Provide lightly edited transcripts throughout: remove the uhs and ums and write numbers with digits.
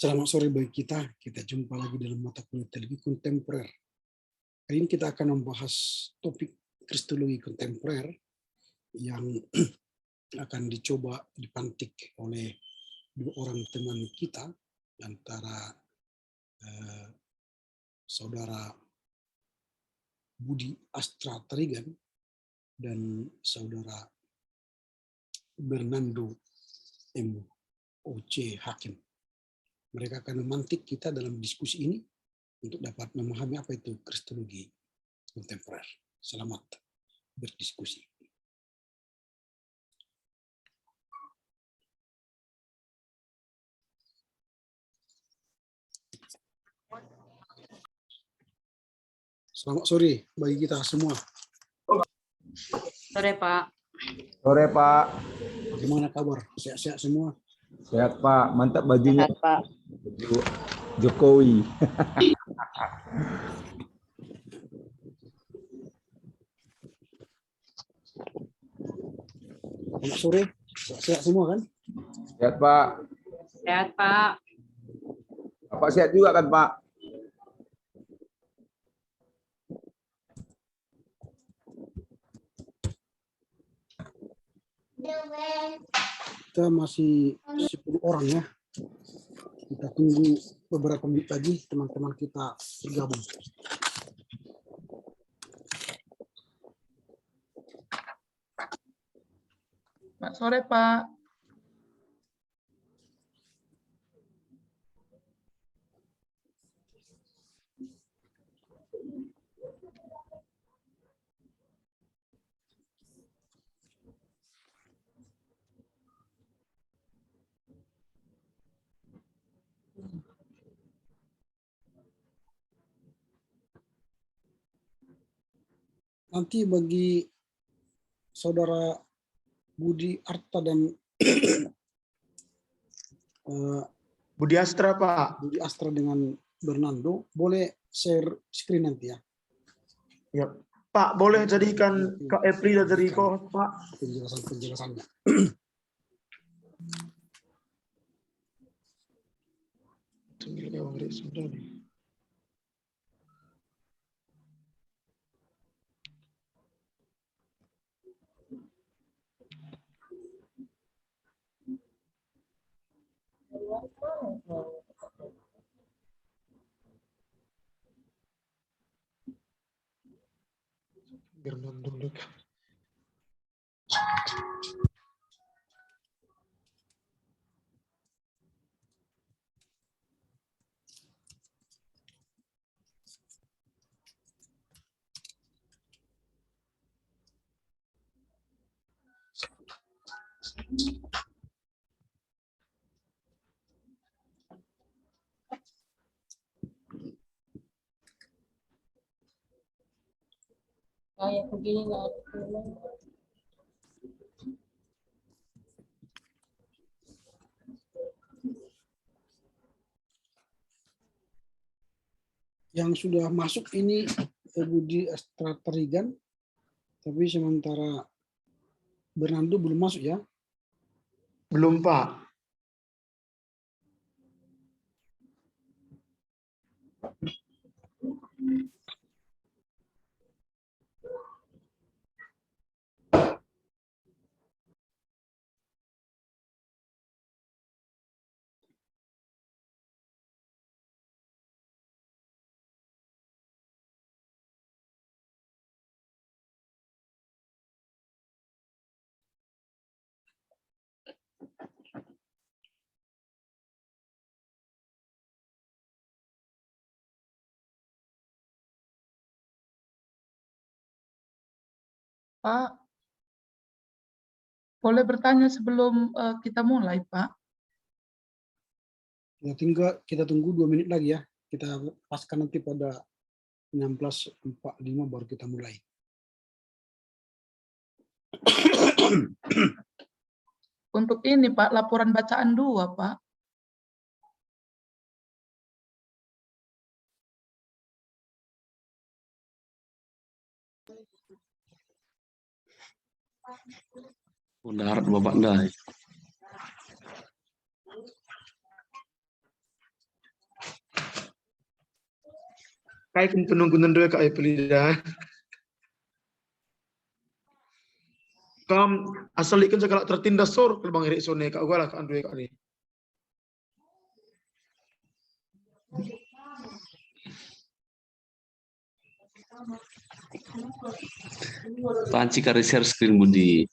Selamat sore bagi kita. Kita jumpa lagi dalam mata kuliah teologi kontemporer. Hari ini kita akan membahas topik kristologi kontemporer yang akan dicoba dipantik oleh dua orang teman kita, antara saudara Budi Astra Tarigan dan saudara Bernardo M. O.C. Hakim. Mereka akan memantik kita dalam diskusi ini untuk dapat memahami apa itu kristologi kontemporer. Selamat berdiskusi. Selamat sore bagi kita semua. Sore, Pak. Sore, Pak. Bagaimana kabar? Sehat-sehat semua? Sehat, Pak. Mantap bajunya. Sehat, Pak. Baju Jokowi. Selamat sore. Sehat semua kan? Sehat, Pak. Sehat, Pak. Bapak sehat juga kan, Pak? Kita masih 10 orang ya. Kita tunggu beberapa menit lagi teman-teman kita bergabung. Pak sore, Pak. Nanti bagi saudara Budi Arta dan Budi Astra, Pak. Budi Astra dengan Bernardo, boleh share screen nanti ya. Ya, Pak, boleh jadikan Kak Epri dari kau, Pak. Penjelasannya. Kayak begini nggak ada. Yang sudah masuk ini Budi Astra Tarigan, tapi sementara Bernardo belum masuk ya. Belum, Pak. Pak, boleh bertanya sebelum kita mulai, Pak? Kita tunggu 2 menit lagi ya. Kita paskan nanti pada 16.45 baru kita mulai. Untuk ini, Pak, laporan bacaan 2, Pak. Darat Bapak Ndai. Kayak penunggu Kak Epli dah. Kam asal ikan segala tertindas sor kalau Bang Erik Sone Kak gua lah Kak Andre Kak ni. Panci ka share screen Budi.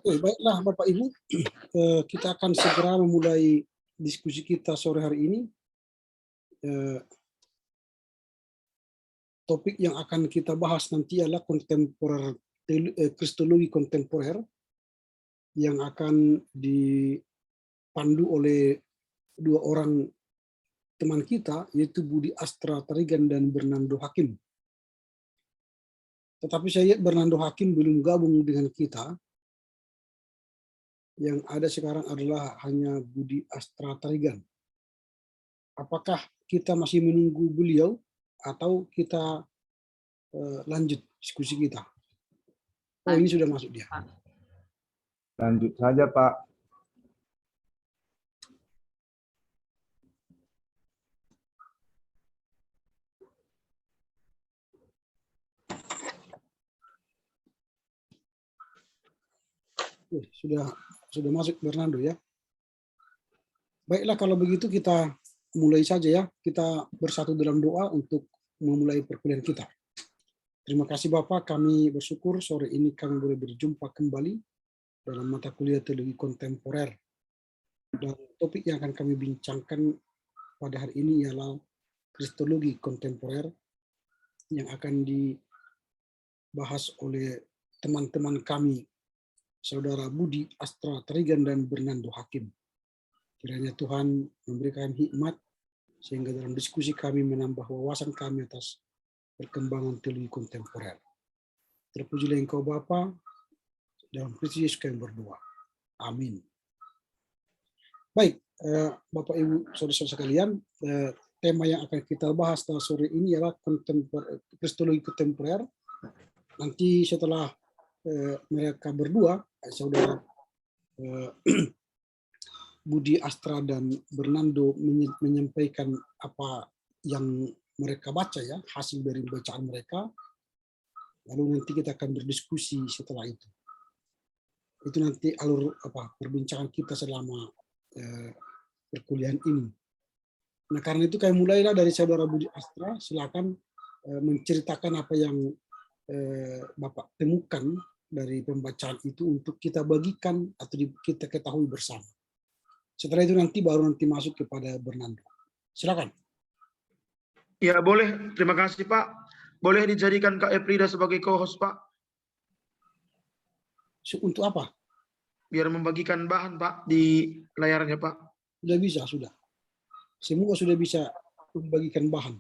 Oke, baiklah Bapak Ibu, kita akan segera memulai diskusi kita sore hari ini. Topik yang akan kita bahas nanti adalah kristologi kontemporer yang akan dipandu oleh dua orang teman kita, yaitu Budi Astra Tarigan dan Bernardo Hakim. Tetapi saya lihat Bernardo Hakim belum gabung dengan kita. Yang ada sekarang adalah hanya Budi Astra Tarigan. Apakah kita masih menunggu beliau atau kita lanjut diskusi kita? Oh, ini sudah masuk dia. Lanjut saja, Pak. Sudah masuk Bernardo ya. Baiklah, kalau begitu kita mulai saja ya. Kita bersatu dalam doa untuk memulai perkuliahan kita. Terima kasih Bapak, kami bersyukur sore ini kami boleh berjumpa kembali dalam mata kuliah teologi kontemporer. Dan topik yang akan kami bincangkan pada hari ini ialah kristologi kontemporer yang akan dibahas oleh teman-teman kami, Saudara Budi Astra Tarigan dan Bernardo Hakim. Kiranya Tuhan memberikan hikmat sehingga dalam diskusi kami menambah wawasan kami atas perkembangan teologi kontemporer. Terpujilah Engkau Bapa, dalam Kristus Yesus kami berdoa. Amin. Baik, Bapak Ibu Saudara-saudara sekalian, tema yang akan kita bahas sore ini adalah kristologi kontemporer. Nanti setelah mereka berdua, Saudara Budi Astra dan Bernardo menyampaikan apa yang mereka baca ya, hasil dari bacaan mereka. Lalu nanti kita akan berdiskusi setelah itu. Itu nanti alur perbincangan kita selama perkuliahan ini. Nah, karena itu kami mulailah dari Saudara Budi Astra. Silakan menceritakan apa yang Bapak temukan dari pembacaan itu untuk kita bagikan atau kita ketahui bersama. Setelah itu nanti masuk kepada Bernardo. Silakan. Ya boleh, terima kasih Pak. Boleh dijadikan Kak Eprida sebagai co-host Pak, Untuk apa? biar membagikan bahan Pak di layarnya Pak. Sudah bisa, sudah. Semua sudah bisa membagikan bahan.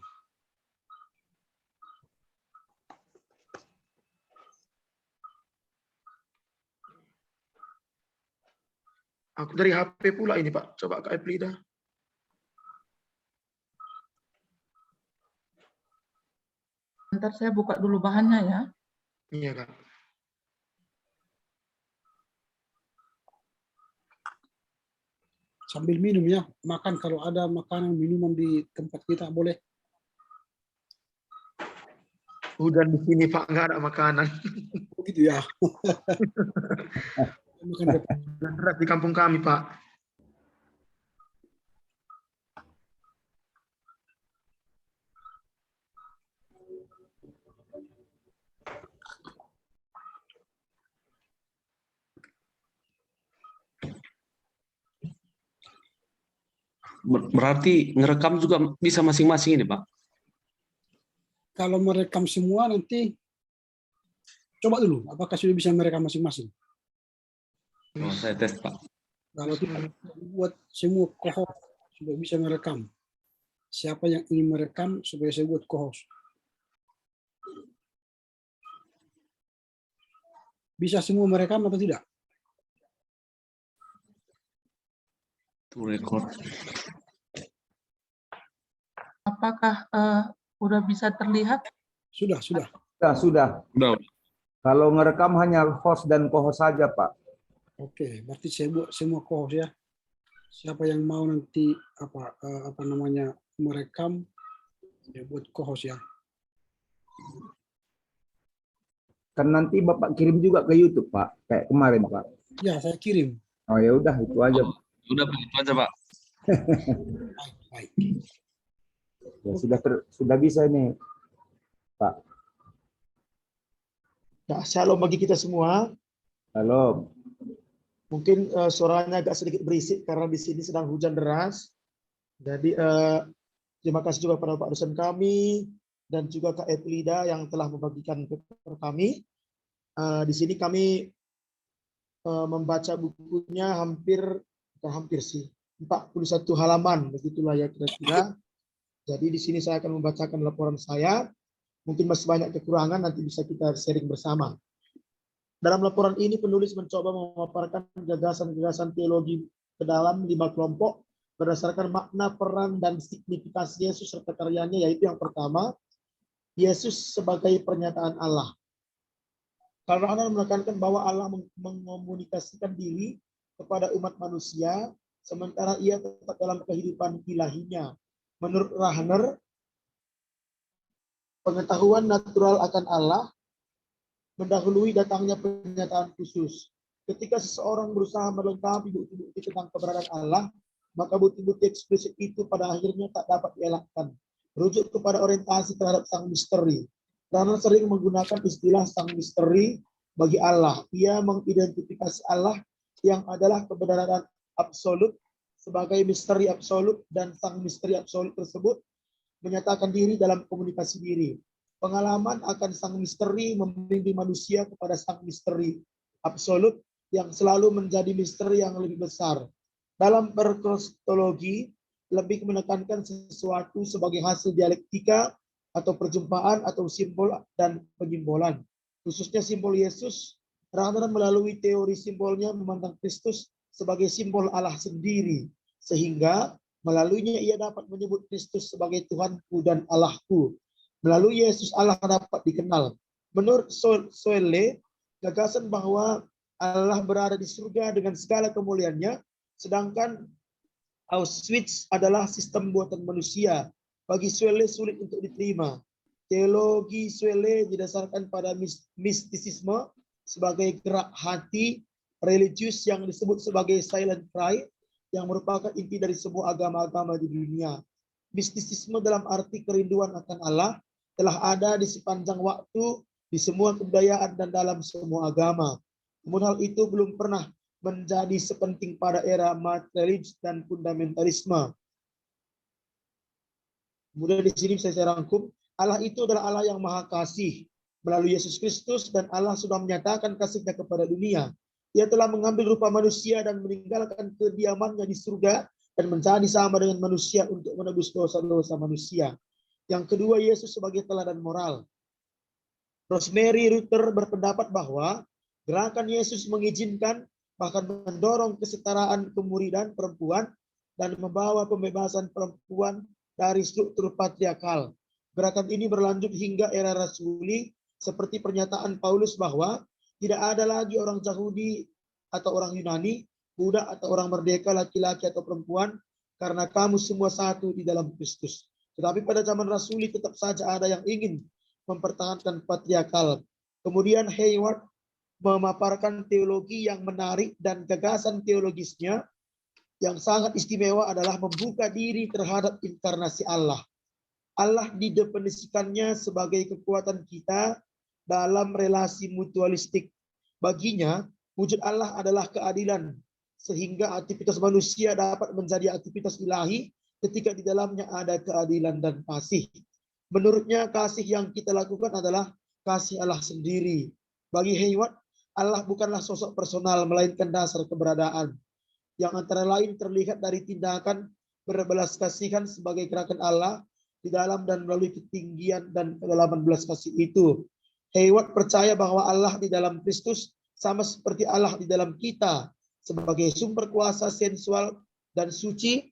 Aku dari HP pula ini Pak, coba Kak Eprida. Ntar saya buka dulu bahannya ya. Iya Kak. Sambil minum ya, makan kalau ada makanan minuman di tempat kita boleh. Hujan di sini Pak, nggak ada makanan. Begitu ya. Makan Dan deras di kampung kami Pak. Berarti ngerekam juga bisa masing-masing ini, Pak? Kalau merekam semua nanti coba dulu apakah sudah bisa merekam masing-masing. Oh, saya tes, Pak. Kalau kita buat semua co-host sudah bisa merekam. Siapa yang ingin merekam supaya saya buat co-host. Bisa semua merekam atau tidak? To record. Apakah udah bisa terlihat? Sudah. Sudah. Udah. Kalau ngerekam hanya host dan co-host saja, Pak. Oke, berarti saya buat semua co-host ya. Siapa yang mau nanti merekam, ya buat co-host ya. Kan nanti Bapak kirim juga ke YouTube, Pak. Kayak kemarin, Pak. Ya, saya kirim. Oh ya udah itu aja. Udah, Pak. Itu aja, Pak. Baik. Ya, sudah bisa ini, Pak. Nah, shalom bagi kita semua. Halo. Mungkin suaranya agak sedikit berisik karena di sini sedang hujan deras. Jadi terima kasih juga pada Pak dosen kami dan juga Kak Eprida yang telah membagikan paper kami. Di sini kami membaca bukunya hampir 41 halaman, begitulah ya kira-kira. Jadi di sini saya akan membacakan laporan saya. Mungkin masih banyak kekurangan, nanti bisa kita sharing bersama. Dalam laporan ini penulis mencoba memaparkan gagasan-gagasan teologi ke dalam 5 kelompok berdasarkan makna, peran, dan signifikasi Yesus serta karyanya, yaitu yang pertama, Yesus sebagai pernyataan Allah. Karl Rahner menekankan bahwa Allah mengomunikasikan diri kepada umat manusia, sementara ia tetap dalam kehidupan ilahinya. Menurut Rahner, pengetahuan natural akan Allah mendahului datangnya pernyataan khusus. Ketika seseorang berusaha melengkapi bukti-bukti tentang keberadaan Allah, maka bukti-bukti eksplisit itu pada akhirnya tak dapat dielakkan. Rujuk kepada orientasi terhadap sang misteri. Karena sering menggunakan istilah sang misteri bagi Allah. Ia mengidentifikasi Allah yang adalah kebenaran absolut sebagai misteri absolut, dan sang misteri absolut tersebut menyatakan diri dalam komunikasi diri. Pengalaman akan sang misteri membimbing manusia kepada sang misteri absolut yang selalu menjadi misteri yang lebih besar. Dalam berkristologi, lebih menekankan sesuatu sebagai hasil dialektika atau perjumpaan atau simbol dan penyimbolan. Khususnya simbol Yesus, Rahner melalui teori simbolnya memandang Kristus sebagai simbol Allah sendiri, sehingga melaluinya ia dapat menyebut Kristus sebagai Tuhanku dan Allahku. Melalui Yesus Allah dapat dikenal. Menurut Soelle, gagasan bahwa Allah berada di surga dengan segala kemuliaannya, sedangkan Auschwitz adalah sistem buatan manusia, bagi Soelle sulit untuk diterima. Teologi Soelle didasarkan pada mistisisme sebagai gerak hati religius yang disebut sebagai silent cry, yang merupakan inti dari sebuah agama-agama di dunia. Mistisisme dalam arti kerinduan akan Allah telah ada di sepanjang waktu di semua kebudayaan dan dalam semua agama. Namun hal itu belum pernah menjadi sepenting pada era materialisme dan fundamentalisme. Kemudian di sini saya rangkum, Allah itu adalah Allah yang maha kasih melalui Yesus Kristus, dan Allah sudah menyatakan kasih-Nya kepada dunia. Ia telah mengambil rupa manusia dan meninggalkan kediamannya di surga dan menjadi sama dengan manusia untuk menebus dosa-dosa manusia. Yang kedua, Yesus sebagai teladan moral. Rosemary Rutter berpendapat bahwa gerakan Yesus mengizinkan bahkan mendorong kesetaraan kemuridan perempuan dan membawa pembebasan perempuan dari struktur patriarkal. Gerakan ini berlanjut hingga era rasuli, seperti pernyataan Paulus bahwa tidak ada lagi orang Yahudi atau orang Yunani, budak atau orang merdeka, laki-laki atau perempuan, karena kamu semua satu di dalam Kristus. Tetapi pada zaman rasuli tetap saja ada yang ingin mempertahankan patriarkal. Kemudian Hayward memaparkan teologi yang menarik, dan gagasan teologisnya yang sangat istimewa adalah membuka diri terhadap inkarnasi Allah. Allah didefinisikannya sebagai kekuatan kita dalam relasi mutualistik. Baginya, wujud Allah adalah keadilan, sehingga aktivitas manusia dapat menjadi aktivitas ilahi ketika di dalamnya ada keadilan dan kasih. Menurutnya, kasih yang kita lakukan adalah kasih Allah sendiri. Bagi Hayward, Allah bukanlah sosok personal, melainkan dasar keberadaan, yang antara lain terlihat dari tindakan berbelas kasihan sebagai gerakan Allah di dalam dan melalui ketinggian dan kedalaman belas kasih itu. Hayward percaya bahwa Allah di dalam Kristus sama seperti Allah di dalam kita, sebagai sumber kuasa sensual dan suci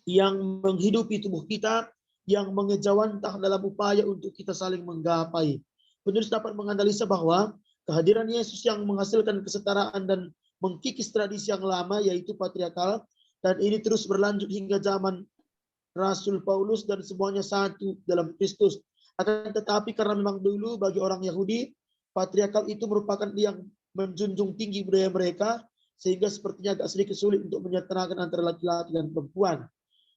yang menghidupi tubuh kita, yang mengejawantah dalam upaya untuk kita saling menggapai. Penulis dapat menganalisa bahwa kehadiran Yesus yang menghasilkan kesetaraan dan mengkikis tradisi yang lama, yaitu patriarkal, dan ini terus berlanjut hingga zaman Rasul Paulus, dan semuanya satu dalam Kristus. Akan tetapi karena memang dulu bagi orang Yahudi, patriarkal itu merupakan yang menjunjung tinggi budaya mereka, sehingga sepertinya agak sedikit sulit untuk menyetarakan antara laki-laki dan perempuan.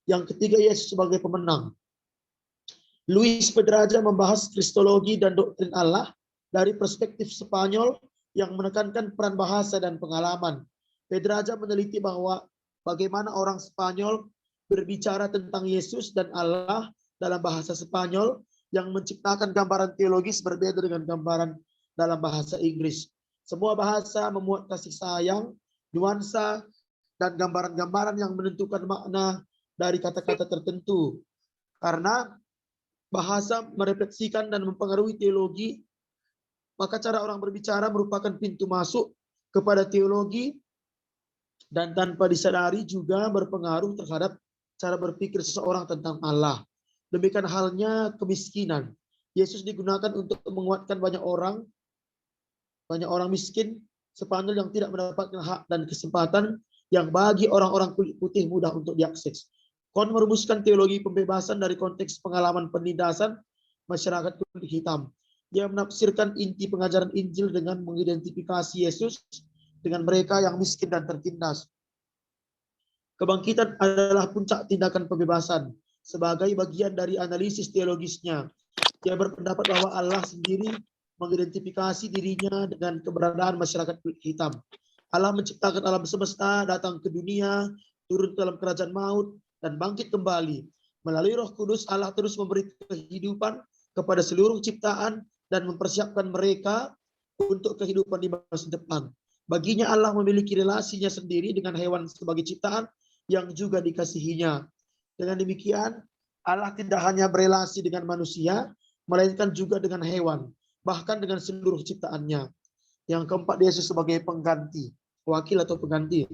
Yang ketiga, Yesus sebagai pemenang. Luis Pedraza membahas kristologi dan doktrin Allah dari perspektif Spanyol yang menekankan peran bahasa dan pengalaman. Pedraza meneliti bahwa bagaimana orang Spanyol berbicara tentang Yesus dan Allah dalam bahasa Spanyol, yang menciptakan gambaran teologis berbeda dengan gambaran dalam bahasa Inggris. Semua bahasa memuat kasih sayang, nuansa, dan gambaran-gambaran yang menentukan makna dari kata-kata tertentu. Karena bahasa merefleksikan dan mempengaruhi teologi, maka cara orang berbicara merupakan pintu masuk kepada teologi, dan tanpa disadari juga berpengaruh terhadap cara berpikir seseorang tentang Allah. Demikian halnya kemiskinan. Yesus digunakan untuk menguatkan banyak orang miskin Spanyol yang tidak mendapatkan hak dan kesempatan yang bagi orang-orang kulit putih mudah untuk diakses. Kohn merumuskan teologi pembebasan dari konteks pengalaman penindasan masyarakat kulit hitam. Dia menafsirkan inti pengajaran Injil dengan mengidentifikasi Yesus dengan mereka yang miskin dan tertindas. Kebangkitan adalah puncak tindakan pembebasan. Sebagai bagian dari analisis teologisnya, dia berpendapat bahwa Allah sendiri mengidentifikasi dirinya dengan keberadaan masyarakat kulit hitam. Allah menciptakan alam semesta, datang ke dunia, turun dalam kerajaan maut, dan bangkit kembali. Melalui Roh Kudus, Allah terus memberi kehidupan kepada seluruh ciptaan dan mempersiapkan mereka untuk kehidupan di masa depan. Baginya Allah memiliki relasinya sendiri dengan hewan sebagai ciptaan yang juga dikasihinya. Dengan demikian, Allah tidak hanya berelasi dengan manusia, melainkan juga dengan hewan, bahkan dengan seluruh ciptaannya. Yang keempat, Yesus sebagai pengganti, wakil atau pengganti.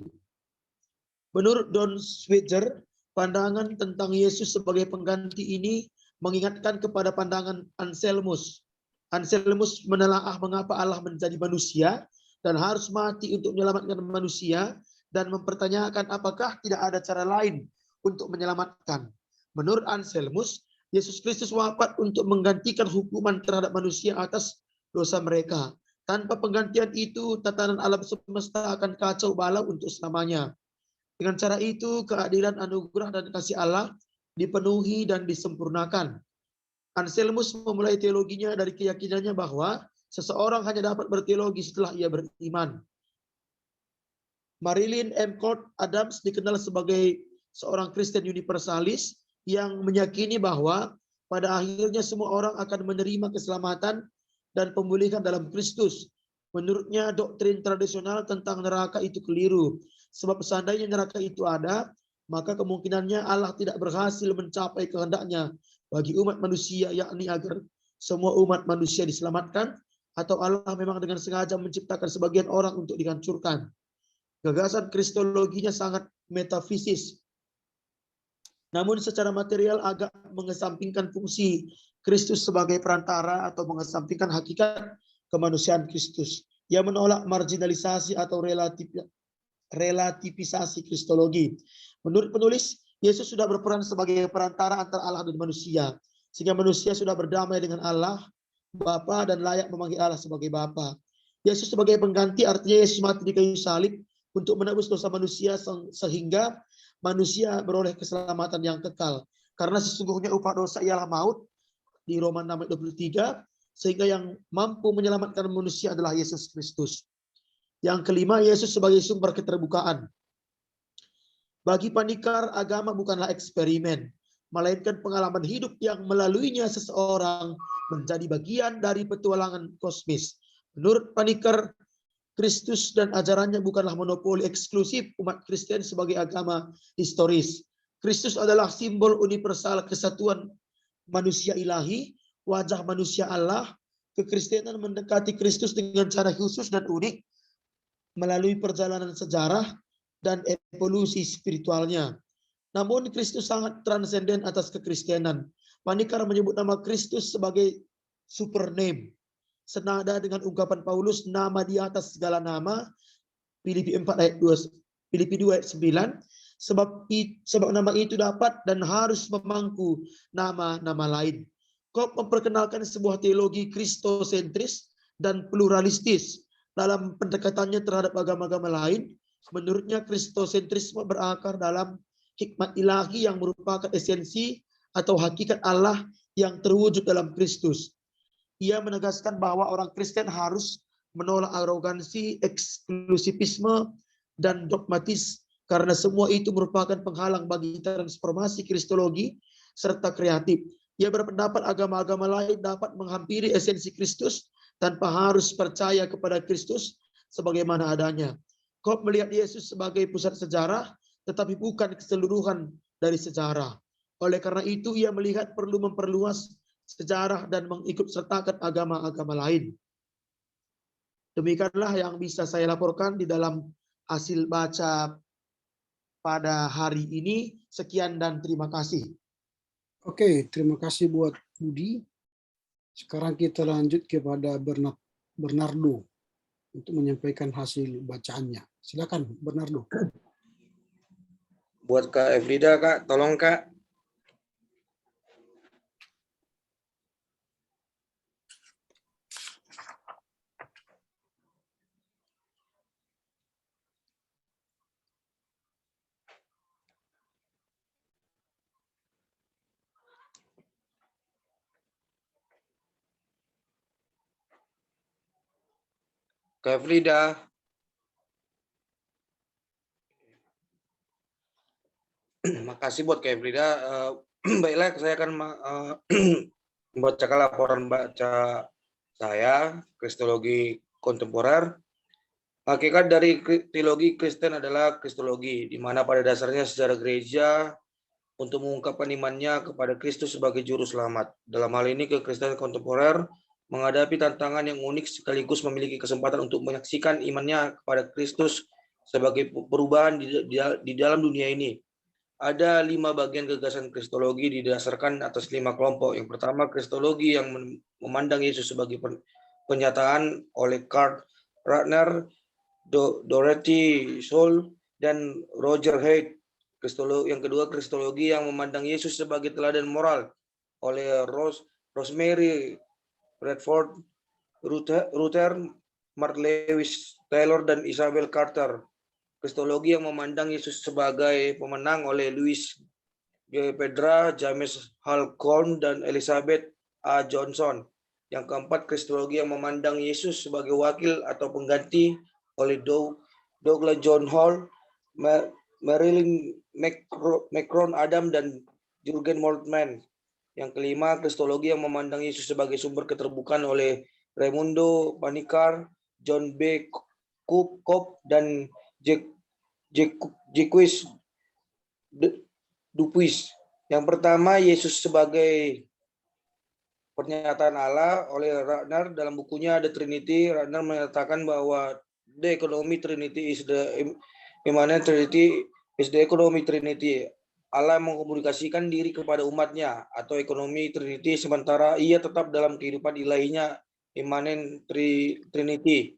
Menurut Don Schweitzer, pandangan tentang Yesus sebagai pengganti ini mengingatkan kepada pandangan Anselmus. Anselmus menelaah mengapa Allah menjadi manusia dan harus mati untuk menyelamatkan manusia, dan mempertanyakan apakah tidak ada cara lain untuk menyelamatkan. Menurut Anselmus, Yesus Kristus wafat untuk menggantikan hukuman terhadap manusia atas dosa mereka. Tanpa penggantian itu, tatanan alam semesta akan kacau balau untuk selamanya. Dengan cara itu, keadilan, anugerah, dan kasih Allah dipenuhi dan disempurnakan. Anselmus memulai teologinya dari keyakinannya bahwa seseorang hanya dapat berteologi setelah ia beriman. Marilyn M. Court Adams dikenal sebagai seorang Kristen universalis yang meyakini bahwa pada akhirnya semua orang akan menerima keselamatan dan pemulihan dalam Kristus. Menurutnya doktrin tradisional tentang neraka itu keliru. Sebab seandainya neraka itu ada, maka kemungkinannya Allah tidak berhasil mencapai kehendaknya bagi umat manusia, yakni agar semua umat manusia diselamatkan, atau Allah memang dengan sengaja menciptakan sebagian orang untuk dihancurkan. Gagasan kristologinya sangat metafisis. Namun secara material agak mengesampingkan fungsi Kristus sebagai perantara atau mengesampingkan hakikat kemanusiaan Kristus. Ia menolak marginalisasi atau relativisasi kristologi. Menurut penulis, Yesus sudah berperan sebagai perantara antara Allah dan manusia, sehingga manusia sudah berdamai dengan Allah Bapa dan layak memanggil Allah sebagai Bapa. Yesus sebagai pengganti artinya Yesus mati di kayu salib untuk menebus dosa manusia sehingga manusia beroleh keselamatan yang kekal. Karena sesungguhnya upah dosa ialah maut di Roma 6:23, sehingga yang mampu menyelamatkan manusia adalah Yesus Kristus. Yang kelima, Yesus sebagai sumber keterbukaan. Bagi Pandikar, agama bukanlah eksperimen, melainkan pengalaman hidup yang melaluinya seseorang menjadi bagian dari petualangan kosmis. Menurut Pandikar, Kristus dan ajarannya bukanlah monopoli eksklusif umat Kristen sebagai agama historis. Kristus adalah simbol universal kesatuan manusia ilahi, wajah manusia Allah. Kekristenan mendekati Kristus dengan cara khusus dan unik melalui perjalanan sejarah dan evolusi spiritualnya. Namun Kristus sangat transenden atas kekristenan. Pandikar menyebut nama Kristus sebagai super name, senada dengan ungkapan Paulus, nama di atas segala nama, Filipi 2 ayat 9, sebab nama itu dapat dan harus memangku nama-nama lain. Cobb memperkenalkan sebuah teologi kristosentris dan pluralistis dalam pendekatannya terhadap agama-agama lain. Menurutnya kristosentrisme berakar dalam hikmat ilahi yang merupakan esensi atau hakikat Allah yang terwujud dalam Kristus. Ia menegaskan bahwa orang Kristen harus menolak arogansi, eksklusivisme, dan dogmatis karena semua itu merupakan penghalang bagi transformasi kristologi serta kreatif. Ia berpendapat agama-agama lain dapat menghampiri esensi Kristus tanpa harus percaya kepada Kristus sebagaimana adanya. Cobb melihat Yesus sebagai pusat sejarah, tetapi bukan keseluruhan dari sejarah. Oleh karena itu, ia melihat perlu memperluas sejarah dan mengikut sertakan agama-agama lain. Demikianlah yang bisa saya laporkan di dalam hasil baca pada hari ini. Sekian dan terima kasih. Oke, terima kasih buat Budi. Sekarang kita lanjut kepada Bernardo untuk menyampaikan hasil bacaannya. Silakan, Bernardo. Buat Kak Efrida, Kak, tolong Kak. Kak Frida. Makasih buat Kak Frida. Baiklah, saya akan membacakan laporan baca saya, Kristologi Kontemporer. Hakikat dari teologi Kristen adalah kristologi, di mana pada dasarnya sejarah gereja untuk mengungkapkan imannya kepada Kristus sebagai juru selamat. Dalam hal ini, kekristenan kontemporer menghadapi tantangan yang unik sekaligus memiliki kesempatan untuk menyaksikan imannya kepada Kristus sebagai perubahan di dalam dunia ini. Ada 5 bagian gagasan kristologi didasarkan atas 5 kelompok. Yang pertama, kristologi yang memandang Yesus sebagai penyataan oleh Karl Rahner, Dorothy Scholl, dan Roger Haidt. Yang kedua, kristologi yang memandang Yesus sebagai teladan moral oleh Rosemary Bradford, Ruther, Mark Lewis Taylor, dan Isabel Carter. Kristologi yang memandang Yesus sebagai pemenang oleh Louis G. Pedra, James Halcyon, dan Elizabeth A. Johnson. Yang keempat, kristologi yang memandang Yesus sebagai wakil atau pengganti oleh Douglas John Hall, Marilyn Macron Adam, dan Jürgen Moltmann. Yang kelima, kristologi yang memandang Yesus sebagai sumber keterbukaan oleh Raimundo Panikkar, John B. Cope, dan Jacques Dupuis. Yang pertama, Yesus sebagai pernyataan Allah oleh Ratner dalam bukunya The Trinity. Ratner menyatakan bahwa the economy Trinity is the immanent Trinity is the economy Trinity. Allah mengkomunikasikan diri kepada umatnya atau ekonomi Trinity, sementara ia tetap dalam kehidupan ilahinya immanent Trinity.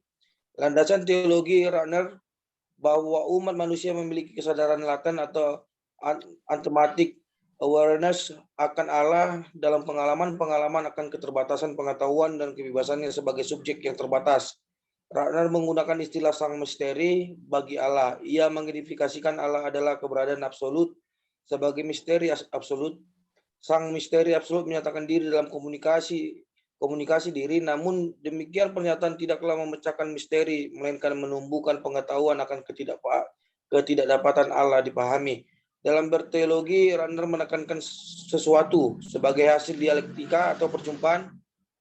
Landasan teologi Ratner bahwa umat manusia memiliki kesadaran laten atau anthematic awareness akan Allah dalam pengalaman-pengalaman akan keterbatasan pengetahuan dan kebebasannya sebagai subjek yang terbatas. Ratner menggunakan istilah sang misteri bagi Allah. Ia mengidentifikasikan Allah adalah keberadaan absolut sebagai misteri absolut. Sang misteri absolut menyatakan diri dalam komunikasi diri, namun demikian pernyataan tidaklah memecahkan misteri, melainkan menumbuhkan pengetahuan akan ketidakdapatan Allah dipahami. Dalam berteologi, Ratner menekankan sesuatu sebagai hasil dialektika atau perjumpaan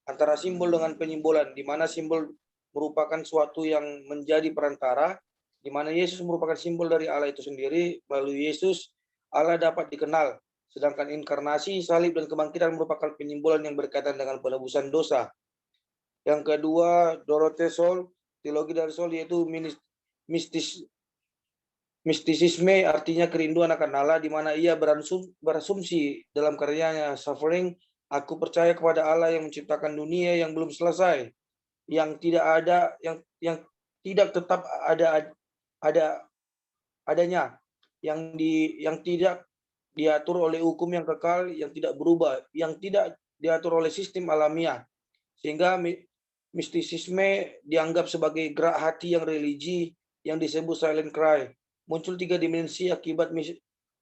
antara simbol dengan penyimbolan, di mana simbol merupakan suatu yang menjadi perantara, di mana Yesus merupakan simbol dari Allah itu sendiri. Melalui Yesus, Allah dapat dikenal, sedangkan inkarnasi, salib, dan kebangkitan merupakan penyimbolan yang berkaitan dengan penebusan dosa. Yang kedua, Dorothee Soul, teologi dari Soul, yaitu mistisisme, artinya kerinduan akan Allah, di mana ia berasumsi dalam karyanya Suffering, aku percaya kepada Allah yang menciptakan dunia yang belum selesai, yang tidak ada, yang tidak tetap adanya, yang tidak diatur oleh hukum yang kekal, yang tidak berubah, yang tidak diatur oleh sistem alamiah, sehingga mistisisme dianggap sebagai gerak hati yang religi yang disebut silent cry. Muncul 3 dimensi akibat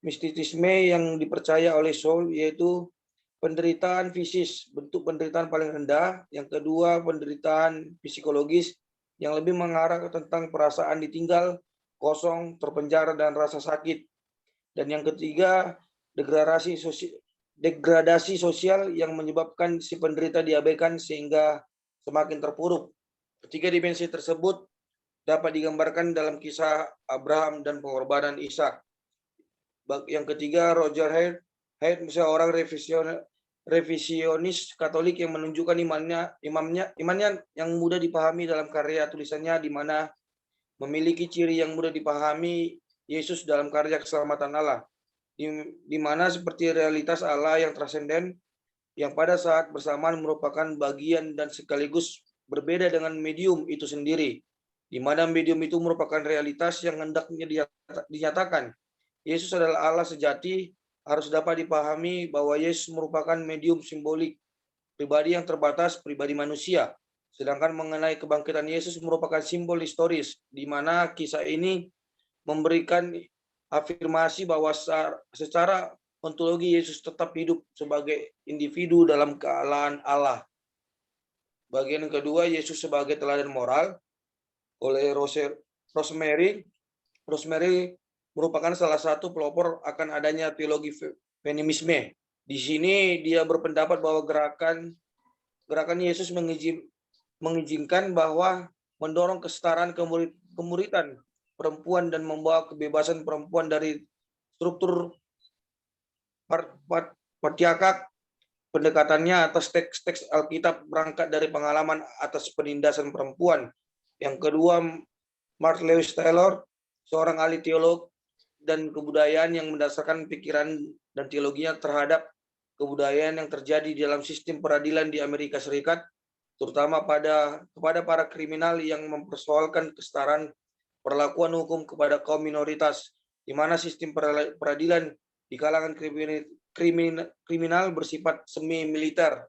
mistisisme yang dipercaya oleh Soul, yaitu penderitaan fisis, bentuk penderitaan paling rendah. Yang kedua, penderitaan psikologis yang lebih mengarah ke tentang perasaan ditinggal, kosong, terpenjara, dan rasa sakit. Dan yang ketiga, degradasi sosial yang menyebabkan si penderita diabaikan sehingga semakin terpuruk. Ketiga dimensi tersebut dapat digambarkan dalam kisah Abraham dan pengorbanan Ishak. Yang ketiga, Roger Haidt, seorang revisionis Katolik yang menunjukkan imannya yang mudah dipahami dalam karya tulisannya, di mana memiliki ciri yang mudah dipahami Yesus dalam karya keselamatan Allah, di mana seperti realitas Allah yang transenden, yang pada saat bersamaan merupakan bagian dan sekaligus berbeda dengan medium itu sendiri, di mana medium itu merupakan realitas yang hendaknya dinyatakan. Yesus adalah Allah sejati, harus dapat dipahami bahwa Yesus merupakan medium simbolik, pribadi yang terbatas, pribadi manusia. Sedangkan mengenai kebangkitan Yesus merupakan simbol historis, di mana kisah ini memberikan afirmasi bahwa secara ontologi Yesus tetap hidup sebagai individu dalam kealahan Allah. Bagian kedua, Yesus sebagai teladan moral oleh Rosemary. Rosemary merupakan salah satu pelopor akan adanya teologi feminisme. Di sini dia berpendapat bahwa gerakan Yesus mengizinkan bahwa mendorong kesetaraan kemuritan perempuan dan membawa kebebasan perempuan dari struktur patriarkat. Pendekatannya atas teks-teks Alkitab berangkat dari pengalaman atas penindasan perempuan. Yang kedua, Mark Lewis Taylor, seorang ahli teolog dan kebudayaan yang mendasarkan pikiran dan teologinya terhadap kebudayaan yang terjadi di dalam sistem peradilan di Amerika Serikat, terutama kepada para kriminal yang mempersoalkan kesetaraan perlakuan hukum kepada kaum minoritas, di mana sistem peradilan di kalangan kriminal bersifat semi-militer.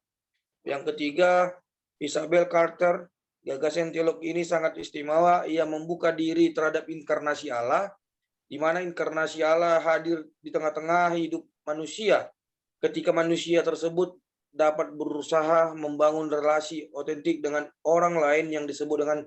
Yang ketiga, Isabel Carter, gagasan teolog ini sangat istimewa. Ia membuka diri terhadap inkarnasi Allah, di mana inkarnasi Allah hadir di tengah-tengah hidup manusia. Ketika manusia tersebut dapat berusaha membangun relasi otentik dengan orang lain yang disebut dengan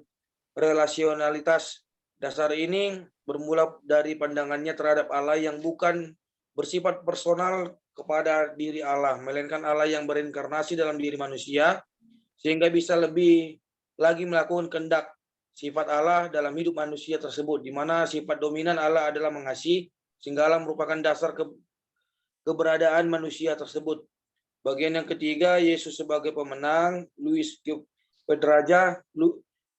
relasionalitas. Dasar ini bermula dari pandangannya terhadap Allah yang bukan bersifat personal kepada diri Allah, melainkan Allah yang berinkarnasi dalam diri manusia, sehingga bisa lebih lagi melakukan kehendak sifat Allah dalam hidup manusia tersebut, di mana sifat dominan Allah adalah mengasihi, sehingga Allah merupakan dasar keberadaan manusia tersebut. Bagian yang ketiga, Yesus sebagai pemenang.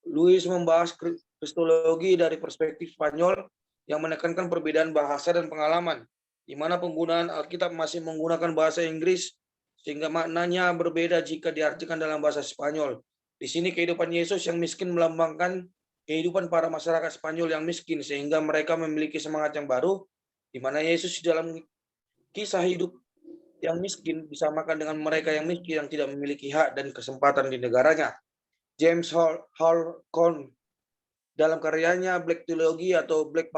Luis membahas kristologi dari perspektif Spanyol yang menekankan perbedaan bahasa dan pengalaman, di mana penggunaan Alkitab masih menggunakan bahasa Inggris, sehingga maknanya berbeda jika diartikan dalam bahasa Spanyol. Di sini kehidupan Yesus yang miskin melambangkan kehidupan para masyarakat Spanyol yang miskin, sehingga mereka memiliki semangat yang baru, di mana Yesus dalam kisah hidup yang miskin disamakan dengan mereka yang miskin yang tidak memiliki hak dan kesempatan di negaranya. James Holcomb dalam karyanya Black Theology atau Black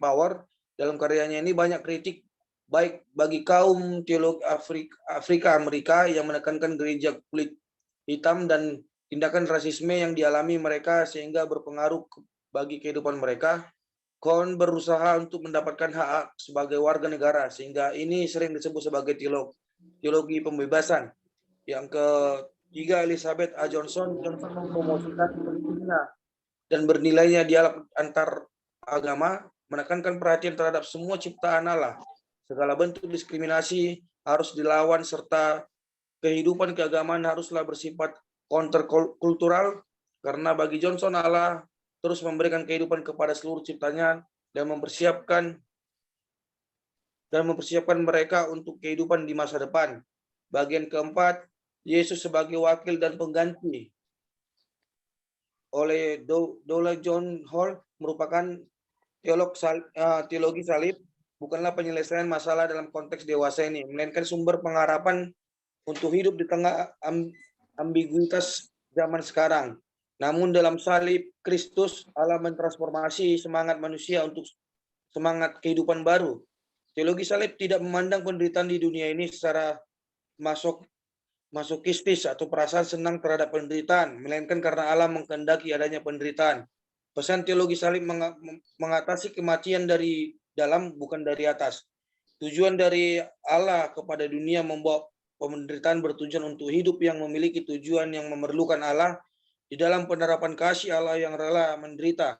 Power, dalam karyanya ini banyak kritik baik bagi kaum teolog Afrika Amerika yang menekankan gereja kulit hitam dan tindakan rasisme yang dialami mereka sehingga berpengaruh bagi kehidupan mereka. Kohn berusaha untuk mendapatkan hak sebagai warga negara, sehingga ini sering disebut sebagai teologi pembebasan. Yang ketiga, Elizabeth A. Johnson mempromosikan pentingnya dan bernilainya dialog antar agama, menekankan perhatian terhadap semua ciptaan Allah. Segala bentuk diskriminasi harus dilawan, serta kehidupan keagamaan haruslah bersifat kontrkultural, karena bagi Johnson Allah terus memberikan kehidupan kepada seluruh ciptanya dan mempersiapkan mereka untuk kehidupan di masa depan. Bagian keempat, Yesus sebagai wakil dan pengganti oleh Dole John Hall merupakan teologi salib, bukanlah penyelesaian masalah dalam konteks dewasa ini, melainkan sumber pengharapan untuk hidup di tengah ambiguitas zaman sekarang. Namun dalam salib Kristus, Allah mentransformasi semangat manusia untuk semangat kehidupan baru. Teologi salib tidak memandang penderitaan di dunia ini secara masokistis atau perasaan senang terhadap penderitaan, melainkan karena Allah mengkehendaki adanya penderitaan. Pesan teologi salib mengatasi kematian dari dalam, bukan dari atas. Tujuan dari Allah kepada dunia membawa penderitaan bertujuan untuk hidup yang memiliki tujuan yang memerlukan Allah di dalam penerapan kasih Allah yang rela menderita,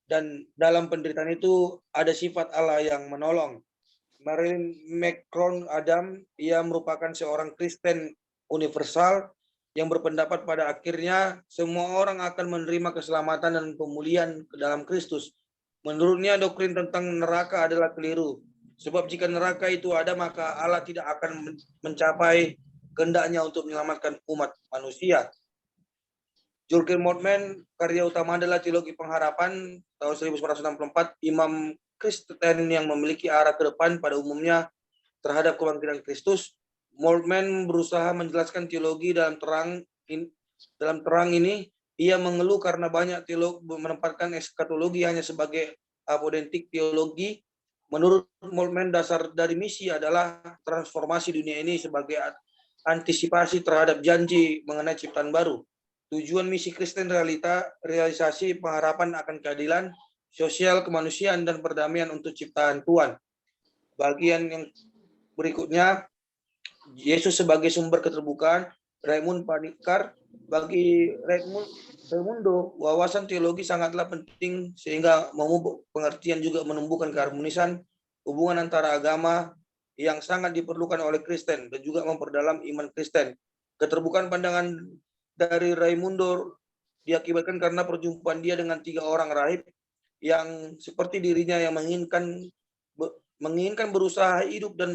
dan dalam penderitaan itu ada sifat Allah yang menolong. Marilyn McCron-Adam, ia merupakan seorang Kristen universal yang berpendapat pada akhirnya semua orang akan menerima keselamatan dan pemulihan ke dalam Kristus. Menurutnya doktrin tentang neraka adalah keliru, sebab jika neraka itu ada maka Allah tidak akan mencapai kehendaknya untuk menyelamatkan umat manusia. Jurgen Moltmann, karya utama adalah Teologi Pengharapan tahun 1964, imam Kristen yang memiliki arah ke depan pada umumnya terhadap kebangkitan Kristus. Moltmann berusaha menjelaskan teologi dalam terang ini. Ia mengeluh karena banyak teolog menempatkan eskatologi hanya sebagai apodentik teologi. Menurut Moltmann, dasar dari misi adalah transformasi dunia ini sebagai antisipasi terhadap janji mengenai ciptaan baru. Tujuan misi Kristen realisasi pengharapan akan keadilan sosial, kemanusiaan, dan perdamaian untuk ciptaan Tuhan. Bagian yang berikutnya, Yesus sebagai sumber keterbukaan. Raymond Panikar, bagi Raimundo, wawasan teologi sangatlah penting sehingga memupuk pengertian juga menumbuhkan keharmonisan hubungan antara agama yang sangat diperlukan oleh Kristen dan juga memperdalam iman Kristen. Keterbukaan pandangan dari Raimundo diakibatkan karena perjumpaan dia dengan 3 orang rahib yang seperti dirinya yang menginginkan berusaha hidup dan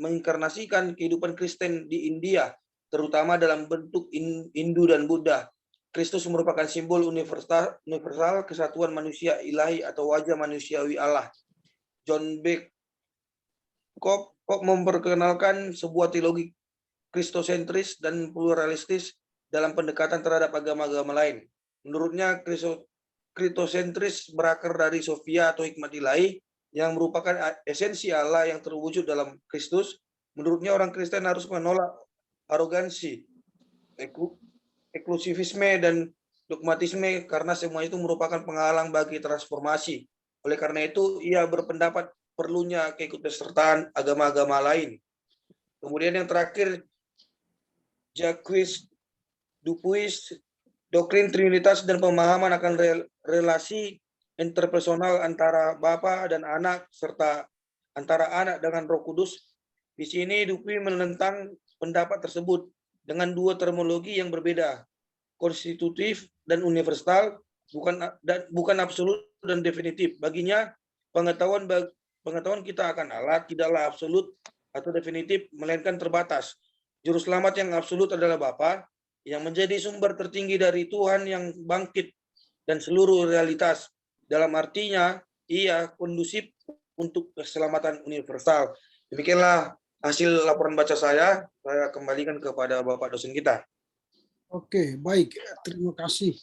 menginkarnasikan kehidupan Kristen di India, terutama dalam bentuk Hindu dan Buddha. Kristus merupakan simbol universal kesatuan manusia ilahi atau wajah manusiawi Allah. John Beck Kok memperkenalkan sebuah teologi kristosentris dan pluralistis dalam pendekatan terhadap agama-agama lain. Menurutnya, kristosentris berakar dari Sophia atau hikmat ilahi yang merupakan esensi Allah yang terwujud dalam Kristus. Menurutnya orang Kristen harus menolak arogansi, eksklusivisme, dan dogmatisme karena semua itu merupakan penghalang bagi transformasi. Oleh karena itu, ia berpendapat perlunya keikutsertaan agama-agama lain. Kemudian yang terakhir, Jacques Dupuis, doktrin Trinitas dan pemahaman akan relasi interpersonal antara Bapa dan Anak, serta antara Anak dengan Roh Kudus. Di sini Dupuis menentang pendapat tersebut dengan dua terminologi yang berbeda, konstitutif dan universal, bukan absolut dan definitif. Baginya, pengetahuan kita akan Allah tidaklah absolut atau definitif, melainkan terbatas. Juru selamat yang absolut adalah Bapa, yang menjadi sumber tertinggi dari Tuhan yang bangkit dan seluruh realitas. Dalam artinya, ia kondusif untuk keselamatan universal. Demikianlah hasil laporan baca saya. Saya kembalikan kepada Bapak dosen kita. Oke, baik. Terima kasih